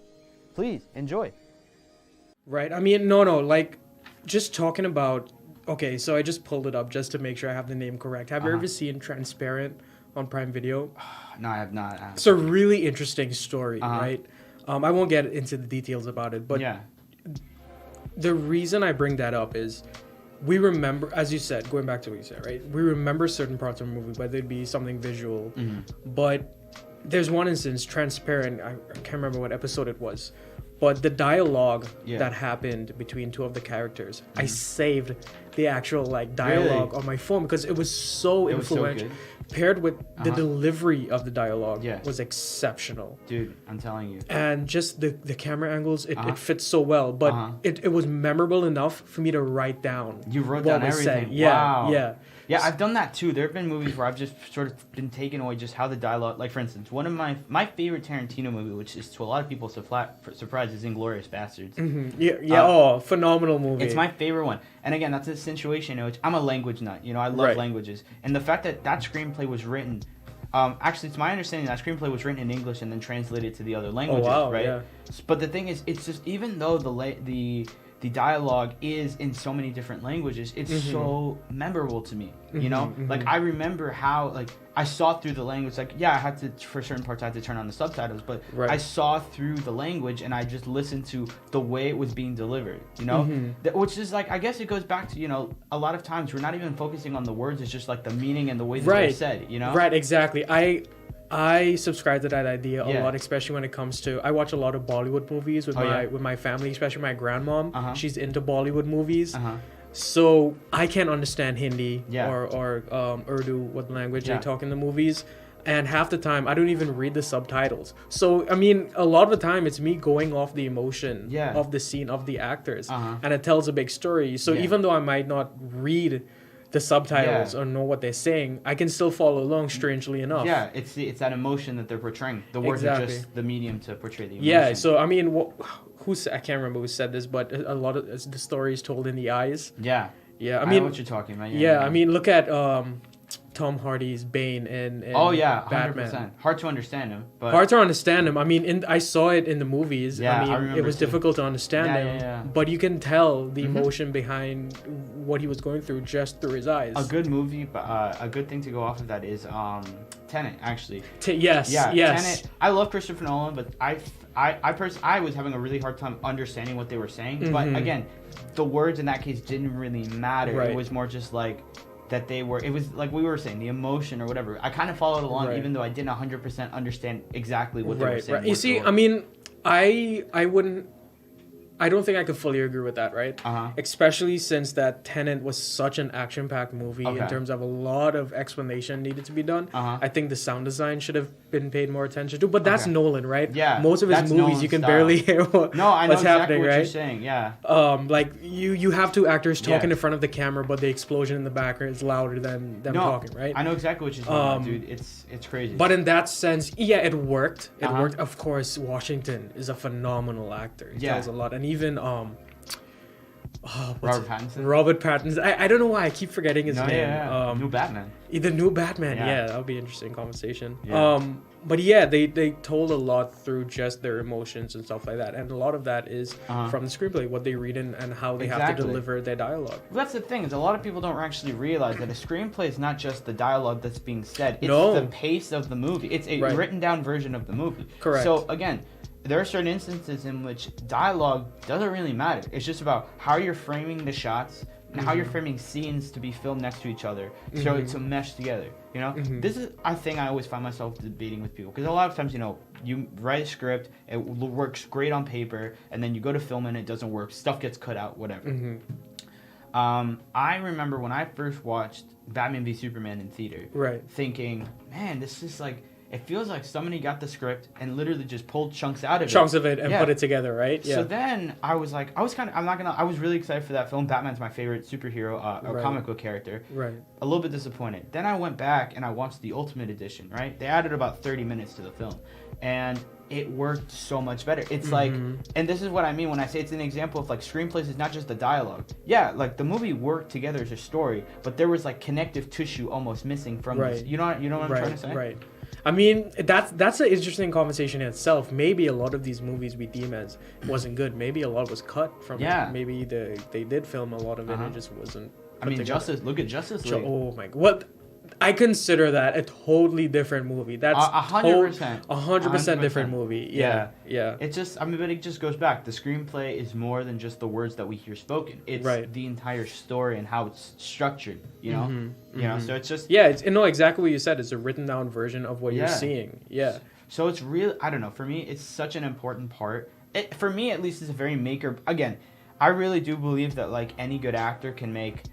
Please, enjoy. Right, I mean, no, like, just talking about, Okay, so I just pulled it up just to make sure I have the name correct. Have you ever seen Transparent on Prime Video? No, I have not. It's a really interesting story, right? I won't get into the details about it, but the reason I bring that up is we remember, as you said, going back to what you said, right? We remember certain parts of a movie, whether it be something visual, but there's one instance, Transparent, I can't remember what episode it was, but the dialogue that happened between two of the characters, I saved the actual like dialogue on my phone because it was so influential. Paired with the delivery of the dialogue was exceptional. Dude, I'm telling you. And just the camera angles, it fits so well. But it was memorable enough for me to write down. You wrote down everything. Said. Yeah, wow. yeah. Yeah, I've done that too. There have been movies where I've just sort of been taken away just how the dialogue, like for instance, one of my favorite Tarantino movie, which is to a lot of people's surprise, is Inglourious Bastards. Phenomenal movie. It's my favorite one. And again, that's a situation in which I'm a language nut. You know, I love languages. And the fact that that screenplay was written, actually, it's my understanding that screenplay was written in English and then translated to the other languages, right? Yeah. But the thing is, it's just, even though the dialogue is in so many different languages, it's so memorable to me, you know? Like, I remember how, like, I saw through the language, like, yeah, I had to, for certain parts, I had to turn on the subtitles, but I saw through the language and I just listened to the way it was being delivered, you know? Which is, like, I guess it goes back to, you know, a lot of times we're not even focusing on the words, it's just, like, the meaning and the way that they're said, you know? Right, exactly. I subscribe to that idea a lot, especially when it comes to, I watch a lot of Bollywood movies with my family, especially my grandmom. She's into Bollywood movies. So I can't understand Hindi or Urdu, what language they talk in the movies. And half the time, I don't even read the subtitles. So, I mean, a lot of the time, it's me going off the emotion of the scene, of the actors. And it tells a big story. So even though I might not read the subtitles or know what they're saying, I can still follow along, strangely enough. Yeah, it's that emotion that they're portraying. The words are just the medium to portray the emotion. Yeah, so I mean, I can't remember who said this, but a lot of the story is told in the eyes. Yeah. Yeah, I mean, know what you're talking about. Yeah, I mean, look at Tom Hardy's Bane and Batman. 100%. Hard to understand him, but hard to understand him. I mean, I saw it in the movies. Yeah, I mean, it was difficult to understand him. But you can tell the emotion behind what he was going through just through his eyes. A good movie, a good thing to go off of that is Tenet, actually. Yes. Tenet. I love Christopher Nolan, but I was having a really hard time understanding what they were saying. But again, the words in that case didn't really matter. Right. It was more just like that it was like we were saying, the emotion or whatever. I kind of followed along even though I didn't 100% understand exactly what they were saying. Right. You see, I mean, I don't think I could fully agree with that, right? Especially since that Tenet was such an action-packed movie in terms of a lot of explanation needed to be done. I think the sound design should have been paid more attention to, but that's Nolan, right? Yeah. Most of his movies, Nolan's you can style. barely hear what's happening, what right? you're saying, yeah. Like you have two actors talking in front of the camera, but the explosion in the background is louder than them talking, right? I know exactly what you're talking about, dude. It's crazy. But in that sense, yeah, it worked. It worked. Of course, Washington is a phenomenal actor. He tells a lot, and even Robert Pattinson. Robert Pattinson. I don't know why I keep forgetting his name. Yeah. New Batman. The new Batman. Yeah, that would be an interesting conversation. Yeah. But yeah, they told a lot through just their emotions and stuff like that, and a lot of that is from the screenplay, what they read and how they have to deliver their dialogue. Well, that's the thing, is a lot of people don't actually realize that a screenplay is not just the dialogue that's being said. It's the pace of the movie. It's a written down version of the movie. Correct. So again, there are certain instances in which dialogue doesn't really matter. It's just about how you're framing the shots and how you're framing scenes to be filmed next to each other so to mesh together, you know? This is a thing I always find myself debating with people, because a lot of times, you know, you write a script, it works great on paper, and then you go to film and it doesn't work, stuff gets cut out, whatever. I remember when I first watched Batman v Superman in theater, thinking, man, this is like, it feels like somebody got the script and literally just pulled chunks out of it. And put it together, right? Yeah. So then I was like, I was really excited for that film. Batman's my favorite superhero or comic book character. Right. A little bit disappointed. Then I went back and I watched the Ultimate Edition, right? They added about 30 minutes to the film. And it worked so much better. It's like, and this is what I mean when I say it's an example of like screenplays is not just the dialogue. Yeah, like the movie worked together as a story, but there was like connective tissue almost missing from this. You know what I'm trying to say? Right. I mean, that's an interesting conversation in itself. Maybe a lot of these movies we deem as wasn't good. Maybe a lot was cut from it. Maybe they did film a lot of it and it just wasn't. I mean, look at Justice League. Oh my, what? I consider that a totally different movie. That's 100%. 100% different movie. Yeah. It just, I mean, but it just goes back. The screenplay is more than just the words that we hear spoken. It's the entire story and how it's structured. You know, you know. So it's just it's exactly what you said. It's a written down version of what you're seeing. Yeah. So it's really, I don't know. For me, it's such an important part. For me, at least, it's a very maker. Again, I really do believe that like any good actor can make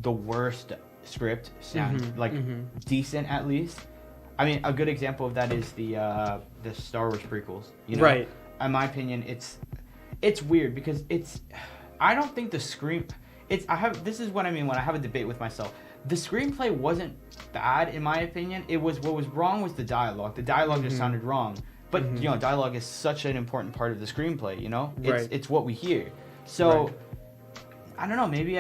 the worst script sound like decent at least. I mean, a good example of that is the Star Wars prequels. You know? Right. In my opinion, it's weird because I don't think the this is what I mean when I have a debate with myself. The screenplay wasn't bad in my opinion. What was wrong was the dialogue. The dialogue just sounded wrong. But you know, dialogue is such an important part of the screenplay. You know, it's what we hear. So. I don't know. Maybe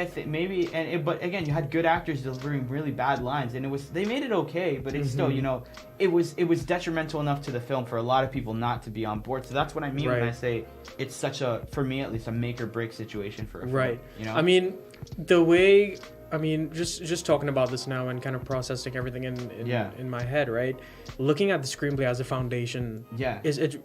but again, you had good actors delivering really bad lines, and they made it okay, but it's still, you know, it was detrimental enough to the film for a lot of people not to be on board. So that's what I mean when I say it's such a, for me at least, a make or break situation for a film. You know, I mean, the way. I mean, just talking about this now and kind of processing everything in my head, right? Looking at the screenplay as a foundation,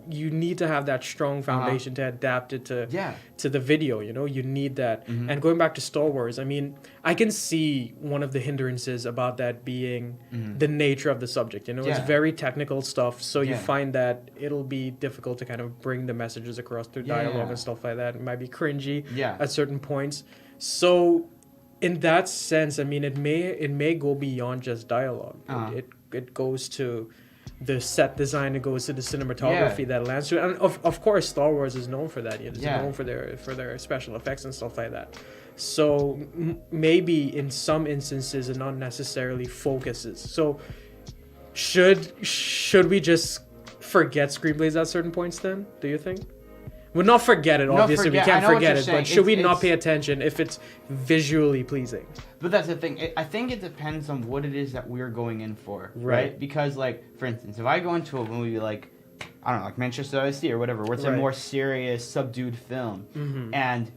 you need to have that strong foundation to adapt it to the video. You know, you need that. And going back to Star Wars, I mean, I can see one of the hindrances about that being the nature of the subject. You know, it's very technical stuff, so you find that it'll be difficult to kind of bring the messages across through dialogue and stuff like that. It might be cringy at certain points. So. In that sense, I mean, it may go beyond just dialogue. It goes to the set design. It goes to the cinematography that lands to it. And of course, Star Wars is known for that. It's known for their special effects and stuff like that. So maybe in some instances, it not necessarily focuses. So should we just forget screenplays at certain points? Then do you think? We'll not forget it, obviously. We can't forget it, but should we not pay attention if it's visually pleasing? But that's the thing. I think it depends on what it is that we're going in for, right? Because, like, for instance, if I go into a movie like, I don't know, like Manchester by or whatever, where it's a more serious, subdued film, and,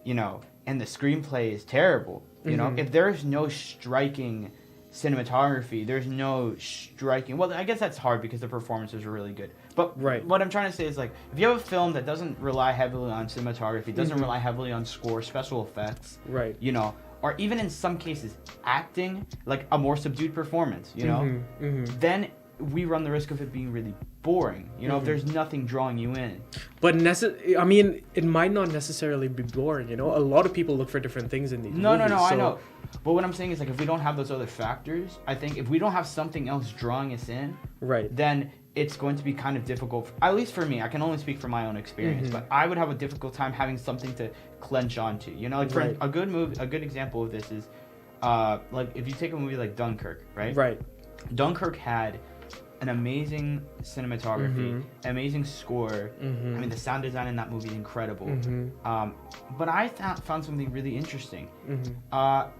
you know, and the screenplay is terrible, you know, if there's no striking cinematography, there's no striking, well, I guess that's hard because the performances are really good. But what I'm trying to say is, like, if you have a film that doesn't rely heavily on cinematography, doesn't rely heavily on score, special effects, you know, or even in some cases acting, like a more subdued performance, you know, then we run the risk of it being really boring, you know, if there's nothing drawing you in. But I mean, it might not necessarily be boring, you know. A lot of people look for different things in these movies. No, I know. But what I'm saying is, like, if we don't have those other factors, I think if we don't have something else drawing us in, then it's going to be kind of difficult, at least for me. I can only speak from my own experience, but I would have a difficult time having something to clench onto. You know, like for a good example of this is, like if you take a movie like Dunkirk, right? Dunkirk had an amazing cinematography, amazing score. I mean, the sound design in that movie is incredible. But I found something really interesting.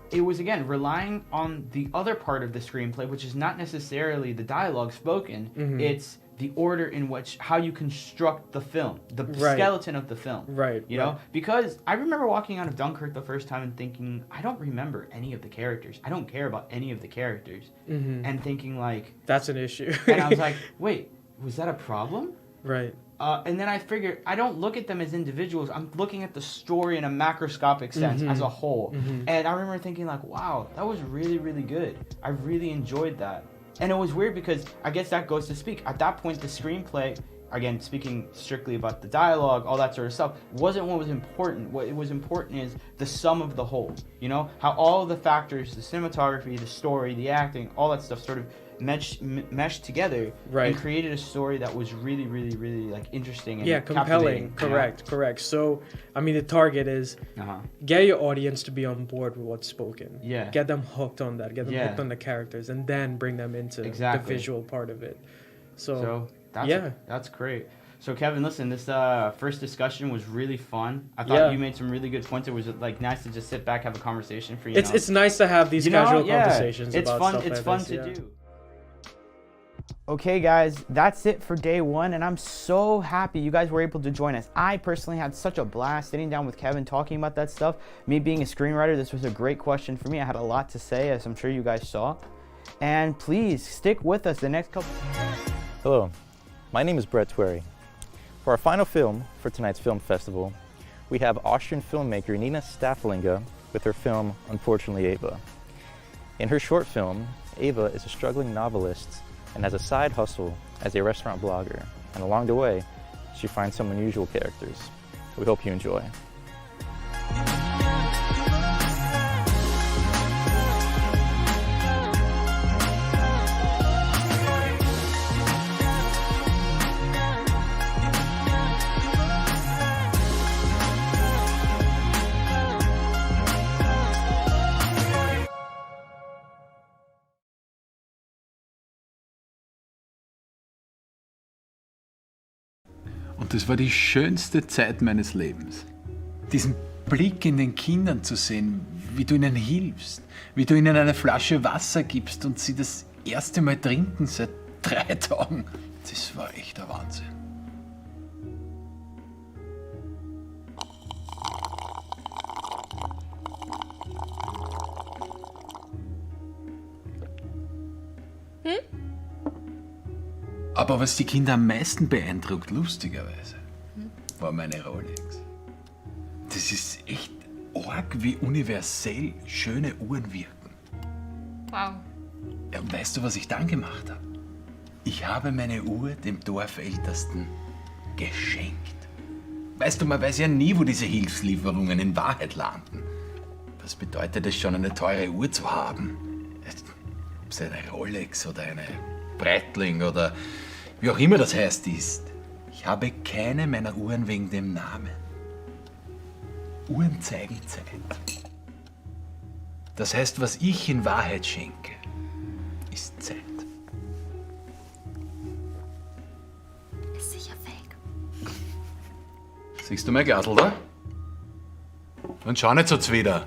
It was, again, relying on the other part of the screenplay, which is not necessarily the dialogue spoken. It's the order in which, how you construct the film, the skeleton of the film. You know? Because I remember walking out of Dunkirk the first time and thinking, I don't remember any of the characters. I don't care about any of the characters. And thinking, like... That's an issue. And I was like, wait, was that a problem? And then I figured, I don't look at them as individuals. I'm looking at the story in a macroscopic sense as a whole. And I remember thinking, like, wow, that was really, really good. I really enjoyed that. And it was weird because I guess that goes to speak. At that point, the screenplay, again, speaking strictly about the dialogue, all that sort of stuff, wasn't what was important. What was important is the sum of the whole. You know, how all of the factors, the cinematography, the story, the acting, all that stuff sort of meshed together and created a story that was really, really, really, like, interesting and compelling. Correct. So, I mean, the target is get your audience to be on board with what's spoken. Get them hooked on that. Get them hooked on the characters, and then bring them into the visual part of it. So that's great. So, Kevin, listen, this first discussion was really fun. I thought you made some really good points. It was, like, nice to just sit back, have a conversation for you. It's nice to have these casual conversations. It's about fun. Stuff it's like fun this, to do. Okay guys, that's it for day one, and I'm so happy you guys were able to join us. I personally had such a blast sitting down with Kevin talking about that stuff. Me being a screenwriter, this was a great question for me. I had a lot to say, as I'm sure you guys saw. And please stick with us the next couple. Hello, my name is Brett Twerry. For our final film for tonight's film festival, we have Austrian filmmaker Nina Staffelinga with her film Unfortunately Ava. In her short film, Ava is a struggling novelist and has a side hustle as a restaurant blogger, and along the way, she finds some unusual characters. We hope you enjoy. Und das war die schönste Zeit meines Lebens. Diesen Blick in den Kindern zu sehen, wie du ihnen hilfst, wie du ihnen eine Flasche Wasser gibst und sie das erste Mal trinken seit 3 Tagen. Das war echt der Wahnsinn. Aber was die Kinder am meisten beeindruckt, lustigerweise, war meine Rolex. Das ist echt arg, wie universell schöne Uhren wirken. Wow. Ja, und weißt du, was ich dann gemacht habe? Ich habe meine Uhr dem Dorfältesten geschenkt. Weißt du, man weiß ja nie, wo diese Hilfslieferungen in Wahrheit landen. Was bedeutet es schon, eine teure Uhr zu haben? Ob es eine Rolex oder eine Breitling oder wie auch immer das heißt ist. Ich habe keine meiner Uhren wegen dem Namen. Uhren zeigen Zeit. Das heißt, was ich in Wahrheit schenke, ist Zeit. Ist sicher fake. Siehst du mein Glasl da? Und schau nicht so zwider.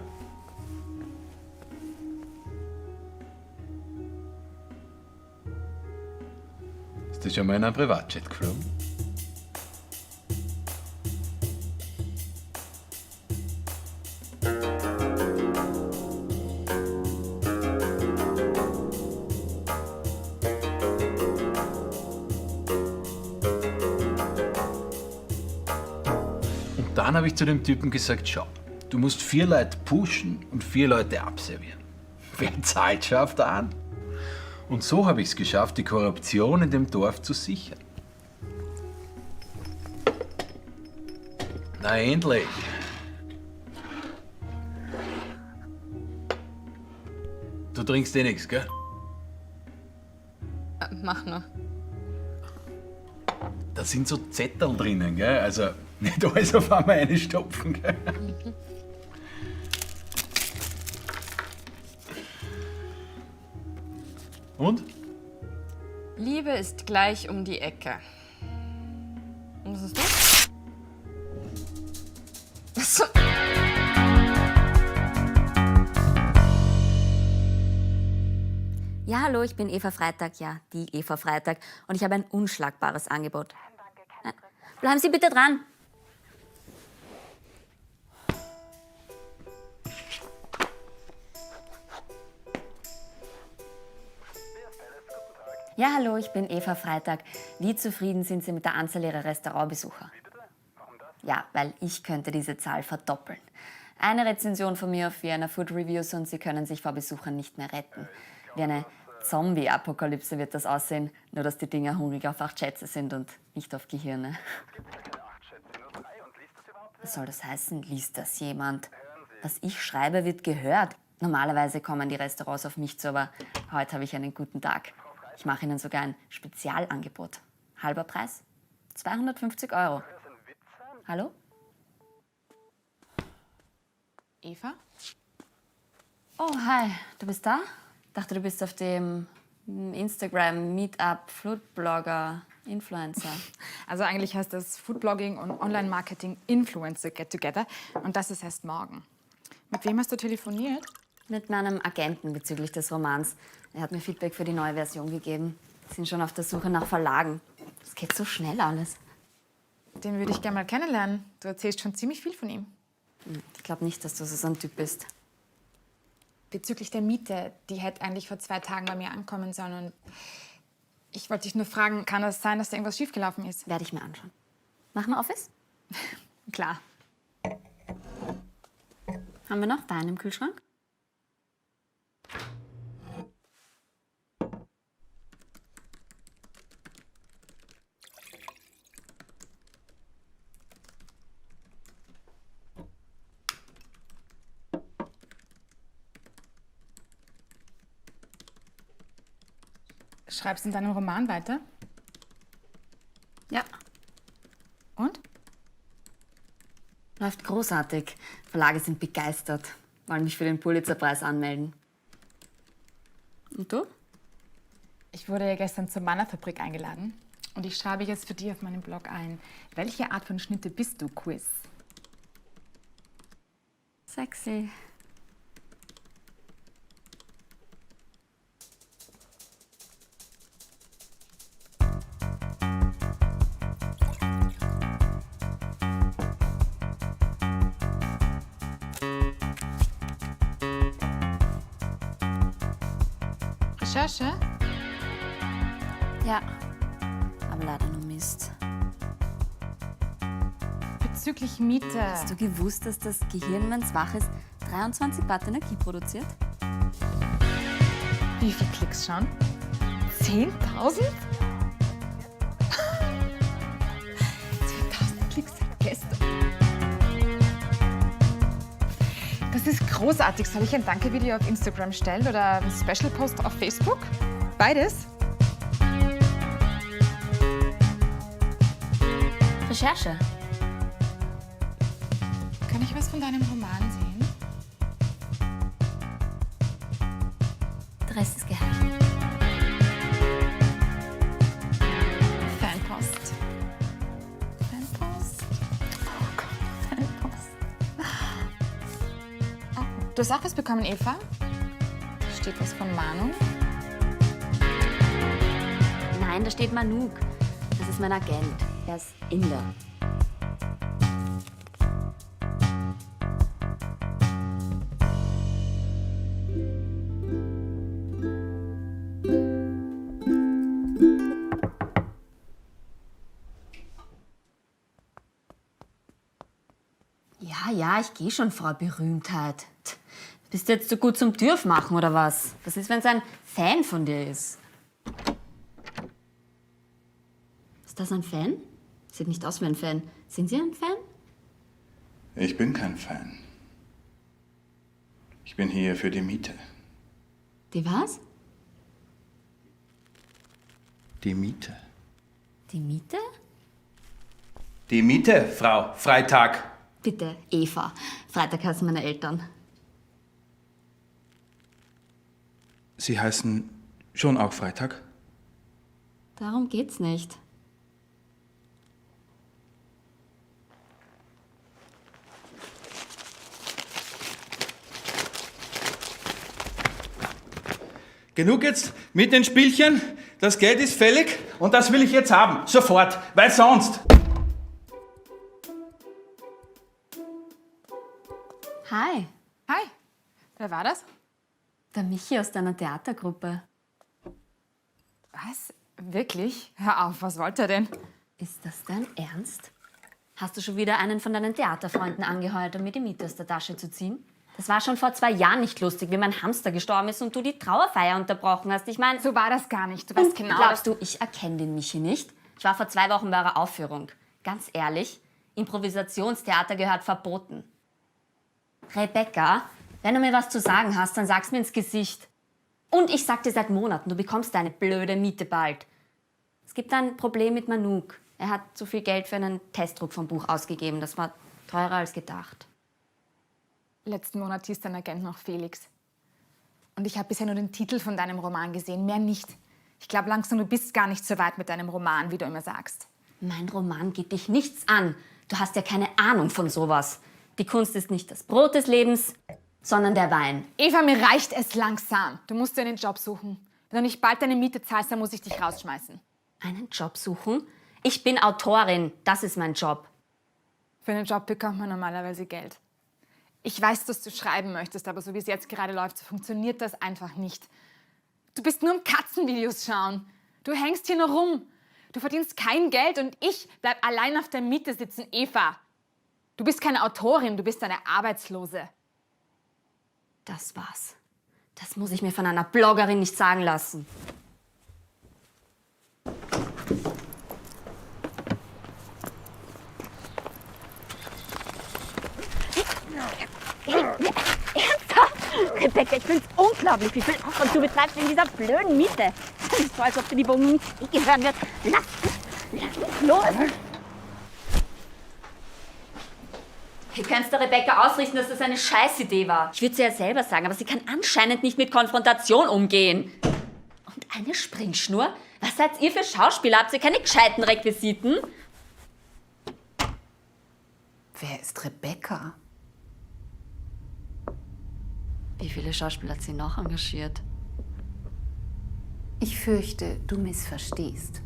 Ist das schon mal in einem Privatjet geflogen? Und dann habe ich zu dem Typen gesagt, schau, du musst 4 Leute pushen und 4 Leute abservieren. Wer zahlt, schafft an. Und so habe ich es geschafft, die Korruption in dem Dorf zu sichern. Na endlich! Du trinkst eh nichts, gell? Mach nur. Da sind so Zettel drinnen, gell? Also nicht alles auf einmal reinstopfen, gell? Und? Liebe ist gleich um die Ecke. Und was ist das? Ja, hallo, ich bin Eva Freitag, ja, die Eva Freitag. Und ich habe ein unschlagbares Angebot. Bleiben Sie bitte dran. Ja, hallo, ich bin Eva Freitag. Wie zufrieden sind Sie mit der Anzahl Ihrer Restaurantbesucher? Ja, weil ich könnte diese Zahl verdoppeln. Eine Rezension von mir auf Vienna Food Reviews und Sie können sich vor Besuchern nicht mehr retten. Wie eine Zombie-Apokalypse wird das aussehen, nur dass die Dinger hungrig auf 8 Schätze sind und nicht auf Gehirne. Was soll das heißen? Liest das jemand? Was ich schreibe, wird gehört. Normalerweise kommen die Restaurants auf mich zu, aber heute habe ich einen guten Tag. Ich mache Ihnen sogar ein Spezialangebot. Halber Preis? 250 €. Hallo? Eva? Oh, hi. Du bist da? Dachte, du bist auf dem Instagram, Meetup, Foodblogger, Influencer. Also eigentlich heißt das Foodblogging und Online-Marketing Influencer Get Together. Und das ist erst morgen. Mit wem hast du telefoniert? Mit meinem Agenten bezüglich des Romans. Er hat mir Feedback für die neue Version gegeben. Sind schon auf der Suche nach Verlagen. Das geht so schnell alles. Den würde ich gerne mal kennenlernen. Du erzählst schon ziemlich viel von ihm. Ich glaube nicht, dass du so ein Typ bist. Bezüglich der Miete, die hätte eigentlich vor 2 Tagen bei mir ankommen sollen. Und ich wollte dich nur fragen, kann es sein, dass da irgendwas schiefgelaufen ist? Werde ich mir anschauen. Machen wir Office? Klar. Haben wir noch Wein im Kühlschrank? Schreibst du in deinem Roman weiter? Ja. Und? Läuft großartig. Verlage sind begeistert. Wollen mich für den Pulitzerpreis anmelden. Und du? Ich wurde ja gestern zur Mannerfabrik eingeladen. Und ich schreibe jetzt für dich auf meinem Blog ein. Welche Art von Schnitte bist du, Quiz? Sexy. Recherche? Ja, aber leider nur Mist. Bezüglich Miete. Hast du gewusst, dass das Gehirn, wenn es wach ist, 23 Watt Energie produziert? Wie viel Klicks schon? 10.000? 10.000 Klicks seit gestern. Das ist großartig. Soll ich ein Danke-Video auf Instagram stellen oder ein Special-Post auf Facebook? Beides? Recherche. Kann ich was von deinem Roman sehen? Der Rest ist geheim. Fanpost. Fanpost. Oh Gott, Fanpost. Oh, du hast auch was bekommen, Eva? Steht was von Manu? Nein, da steht Manuk. Das ist mein Agent. Er ist Inder. Ja, ich gehe schon, Frau Berühmtheit. Bist du jetzt so gut zum Türfmachen oder was? Was ist, wenn es ein Fan von dir ist? Ist das ein Fan? Sieht nicht aus wie ein Fan. Sind Sie ein Fan? Ich bin kein Fan. Ich bin hier für die Miete. Die was? Die Miete. Die Miete? Die Miete, Frau Freitag. Bitte, Eva. Freitag heißen meine Eltern. Sie heißen schon auch Freitag? Darum geht's nicht. Genug jetzt mit den Spielchen. Das Geld ist fällig und das will ich jetzt haben. Sofort. Weil sonst. Hi. Hi. Wer war das? Der Michi aus deiner Theatergruppe. Was? Wirklich? Hör auf, was wollte er denn? Ist das dein Ernst? Hast du schon wieder einen von deinen Theaterfreunden angeheuert, um mir die Miete aus der Tasche zu ziehen? Das war schon vor 2 Jahren nicht lustig, wie mein Hamster gestorben ist und du die Trauerfeier unterbrochen hast. Ich meine... So war das gar nicht. Du weißt genau... Glaubst du, ich erkenne den Michi nicht? Ich war vor 2 Wochen bei eurer Aufführung. Ganz ehrlich, Improvisationstheater gehört verboten. Rebecca, wenn du mir was zu sagen hast, dann sag's mir ins Gesicht. Und ich sag dir seit Monaten, du bekommst deine blöde Miete bald. Es gibt ein Problem mit Manuk. Er hat zu viel Geld für einen Testdruck vom Buch ausgegeben. Das war teurer als gedacht. Letzten Monat hieß dein Agent noch Felix. Und ich habe bisher nur den Titel von deinem Roman gesehen, mehr nicht. Ich glaube langsam, du bist gar nicht so weit mit deinem Roman, wie du immer sagst. Mein Roman geht dich nichts an. Du hast ja keine Ahnung von sowas. Die Kunst ist nicht das Brot des Lebens, sondern der Wein. Eva, mir reicht es langsam. Du musst dir einen Job suchen. Wenn du nicht bald deine Miete zahlst, dann muss ich dich rausschmeißen. Einen Job suchen? Ich bin Autorin. Das ist mein Job. Für einen Job bekommt man normalerweise Geld. Ich weiß, dass du schreiben möchtest, aber so wie es jetzt gerade läuft, so funktioniert das einfach nicht. Du bist nur am Katzenvideos schauen. Du hängst hier nur rum. Du verdienst kein Geld und ich bleib allein auf der Miete sitzen, Eva. Du bist keine Autorin, du bist eine Arbeitslose. Das war's. Das muss ich mir von einer Bloggerin nicht sagen lassen. Ernsthaft? Rebecca, ich find's unglaublich, wie viel Aufwand du betreibst in dieser blöden Miete. Es ist so, als ob dir die Wohnung nicht gehören wird. Lass mich los. Ihr könnt der Rebecca ausrichten, dass das eine Scheißidee war. Ich würde es ja selber sagen, aber sie kann anscheinend nicht mit Konfrontation umgehen. Und eine Springschnur? Was seid ihr für Schauspieler? Habt ihr keine gescheiten Requisiten? Wer ist Rebecca? Wie viele Schauspieler hat sie noch engagiert? Ich fürchte, du missverstehst.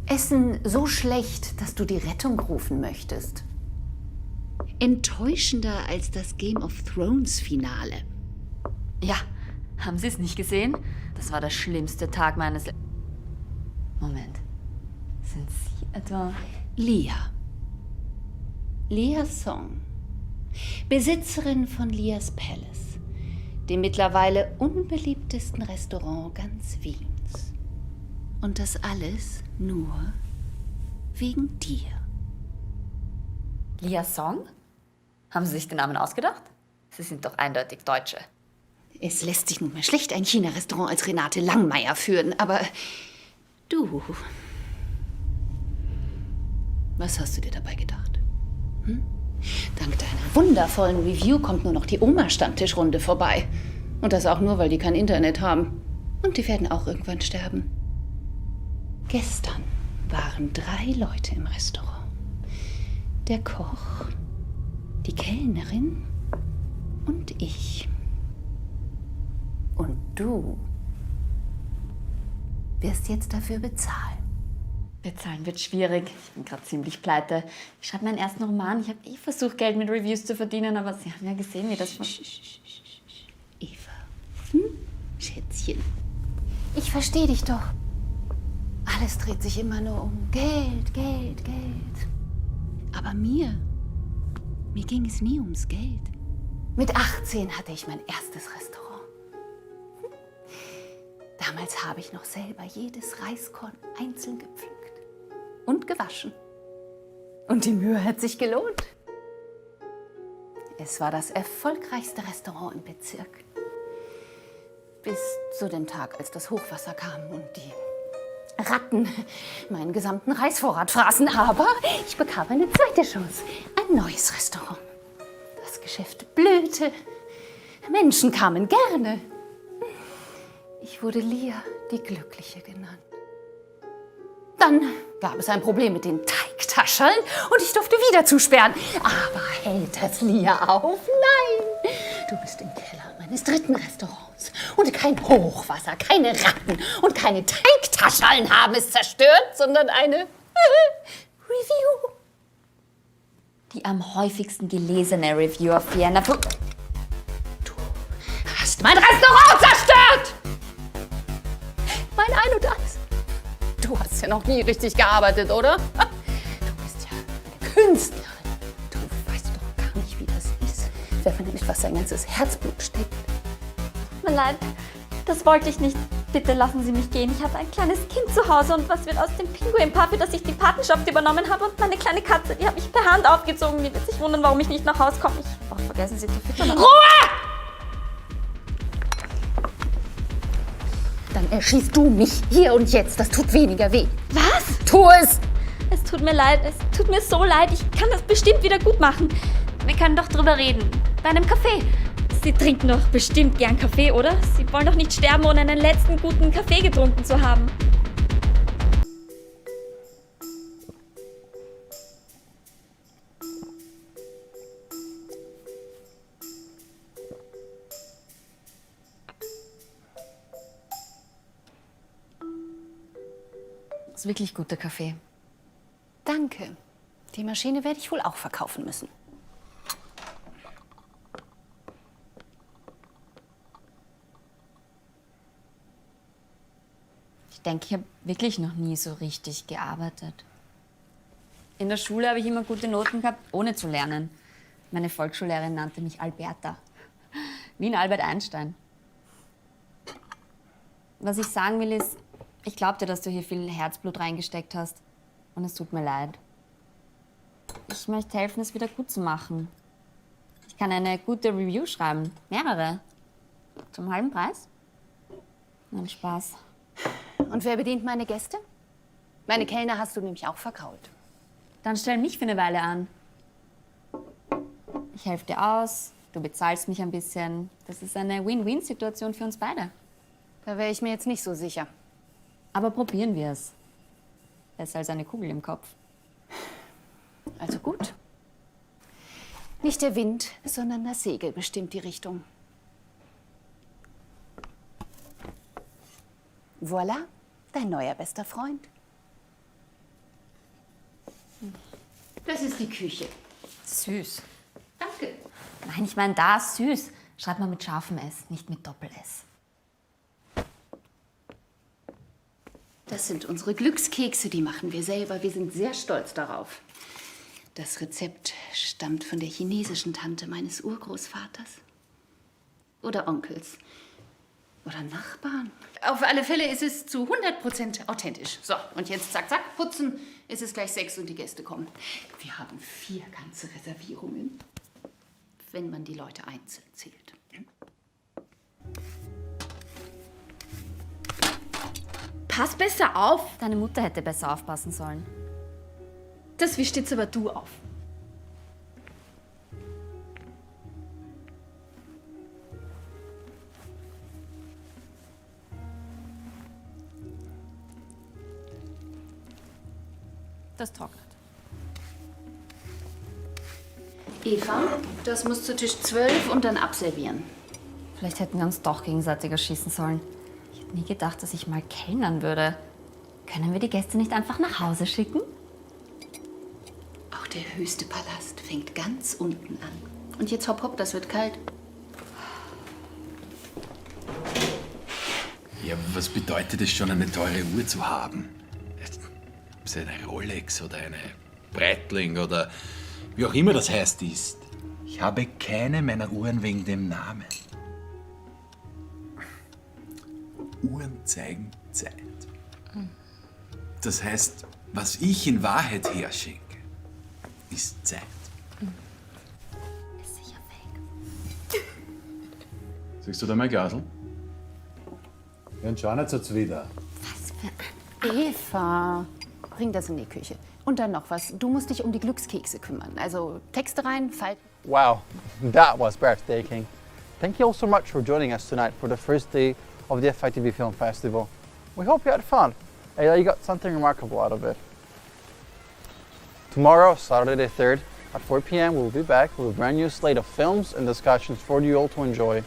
Essen so schlecht, dass du die Rettung rufen möchtest. Enttäuschender als das Game of Thrones Finale. Ja, haben Sie es nicht gesehen? Das war der schlimmste Tag meines Lebens. Moment. Sind Sie etwa... Lia. Lia Song. Besitzerin von Lias Palace, dem mittlerweile unbeliebtesten Restaurant ganz Wiens. Und das alles nur wegen dir. Lia Song? Haben Sie sich den Namen ausgedacht? Sie sind doch eindeutig Deutsche. Es lässt sich nun mal schlecht ein China-Restaurant als Renate Langmeier führen, aber du... Was hast du dir dabei gedacht? Hm? Dank deiner wundervollen Review kommt nur noch die Oma-Stammtischrunde vorbei. Und das auch nur, weil die kein Internet haben. Und die werden auch irgendwann sterben. Gestern waren 3 Leute im Restaurant. Der Koch, die Kellnerin und ich. Und du wirst jetzt dafür bezahlen. Bezahlen wird schwierig. Ich bin gerade ziemlich pleite. Ich schreibe meinen ersten Roman. Ich habe versucht, Geld mit Reviews zu verdienen, aber Sie haben ja gesehen, wie das... Eva. Hm? Schätzchen. Ich verstehe dich doch. Alles dreht sich immer nur um Geld, Geld, Geld. Aber mir ging es nie ums Geld. Mit 18 hatte ich mein erstes Restaurant. Damals habe ich noch selber jedes Reiskorn einzeln gepflückt und gewaschen. Und die Mühe hat sich gelohnt. Es war das erfolgreichste Restaurant im Bezirk. Bis zu dem Tag, als das Hochwasser kam und die Ratten meinen gesamten Reisvorrat fraßen. Aber ich bekam eine zweite Chance. Ein neues Restaurant. Das Geschäft blühte. Menschen kamen gerne. Ich wurde Lia, die Glückliche, genannt. Dann gab es ein Problem mit den Teigtascheln und ich durfte wieder zusperren. Aber hält das Lia auf? Nein! Du bist im Keller meines dritten Restaurants. Und kein Hochwasser, keine Ratten und keine Teigtascheln haben es zerstört, sondern eine Review. Die am häufigsten gelesene Review auf Vienna... Du hast mein Restaurant zerstört! Mein Ein und Alles. Du hast ja noch nie richtig gearbeitet, oder? Du bist ja eine Künstlerin. Du weißt doch gar nicht, wie das ist, wenn man in etwas sein ganzes Herzblut steckt. Tut mir leid, das wollte ich nicht. Bitte lassen Sie mich gehen. Ich habe ein kleines Kind zu Hause und was wird aus dem Pinguinpaar, für das ich die Patenschaft übernommen habe? Und meine kleine Katze, die habe ich per Hand aufgezogen. Die wird sich wundern, warum ich nicht nach Hause komme. Vergessen Sie zu füttern. Ruhe! Dann erschießt du mich hier und jetzt. Das tut weniger weh. Was? Tu es! Es tut mir leid. Es tut mir so leid. Ich kann das bestimmt wieder gut machen. Wir können doch drüber reden. Bei einem Kaffee. Sie trinken doch bestimmt gern Kaffee, oder? Sie wollen doch nicht sterben, ohne einen letzten guten Kaffee getrunken zu haben. ist wirklich guter Kaffee. Danke. Die Maschine werde ich wohl auch verkaufen müssen. Ich denke, ich habe wirklich noch nie so richtig gearbeitet. In der Schule habe ich immer gute Noten gehabt, ohne zu lernen. Meine Volksschullehrerin nannte mich Alberta. Wie ein Albert Einstein. Was ich sagen will ist, ich glaube dir, dass du hier viel Herzblut reingesteckt hast. Und es tut mir leid. Ich möchte helfen, es wieder gut zu machen. Ich kann eine gute Review schreiben. Mehrere. Zum halben Preis. Nein, Spaß. Und wer bedient meine Gäste? Meine Kellner hast du nämlich auch vergrault. Dann stell mich für eine Weile an. Ich helfe dir aus, du bezahlst mich ein bisschen. Das ist eine Win-Win-Situation für uns beide. Da wäre ich mir jetzt nicht so sicher. Aber probieren wir es. Besser als eine Kugel im Kopf. Also gut. Nicht der Wind, sondern das Segel bestimmt die Richtung. Voilà, dein neuer bester Freund. Das ist die Küche. Süß. Danke. Nein, ich meine da süß. Schreib mal mit scharfem S, nicht mit Doppel-S. Das sind unsere Glückskekse, die machen wir selber. Wir sind sehr stolz darauf. Das Rezept stammt von der chinesischen Tante meines Urgroßvaters. Oder Onkels. Oder Nachbarn. Auf alle Fälle ist es zu 100% authentisch. So, und jetzt zack, zack, putzen. Es ist gleich 6 und die Gäste kommen. Wir haben 4 ganze Reservierungen, wenn man die Leute einzeln zählt. Pass besser auf! Deine Mutter hätte besser aufpassen sollen. Das wischt jetzt aber du auf. Das trocknet. Eva, das muss zu Tisch 12 und dann abservieren. Vielleicht hätten wir uns doch gegenseitig erschießen sollen. Ich hätte nie gedacht, dass ich mal kellnern würde. Können wir die Gäste nicht einfach nach Hause schicken? Auch der höchste Palast fängt ganz unten an. Und jetzt hopp hopp, das wird kalt. Ja, was bedeutet es schon, eine teure Uhr zu haben? Ob es eine Rolex oder eine Breitling oder wie auch immer das heißt ist. Ich habe keine meiner Uhren wegen dem Namen. Uhren zeigen Zeit. Das heißt, was ich in Wahrheit herschenke, ist Zeit. Ist sicher fake. Siehst du da mein Glasl? Ja, und schau nicht so zuwider. Was für ein... Eva, bring das in die Küche. Und dann noch was. Du musst dich um die Glückskekse kümmern. Also Texte rein, falten. Wow, that was breathtaking. Thank you all so much for joining us tonight for the first day of the FITV Film Festival. We hope you had fun and that you got something remarkable out of it. Tomorrow, Saturday the 3rd, at 4 p.m. we'll be back with a brand new slate of films and discussions for you all to enjoy.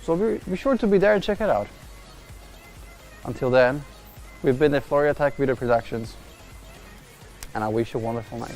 So be sure to be there and check it out. Until then, we've been the Florida Tech Video Productions, and I wish you a wonderful night.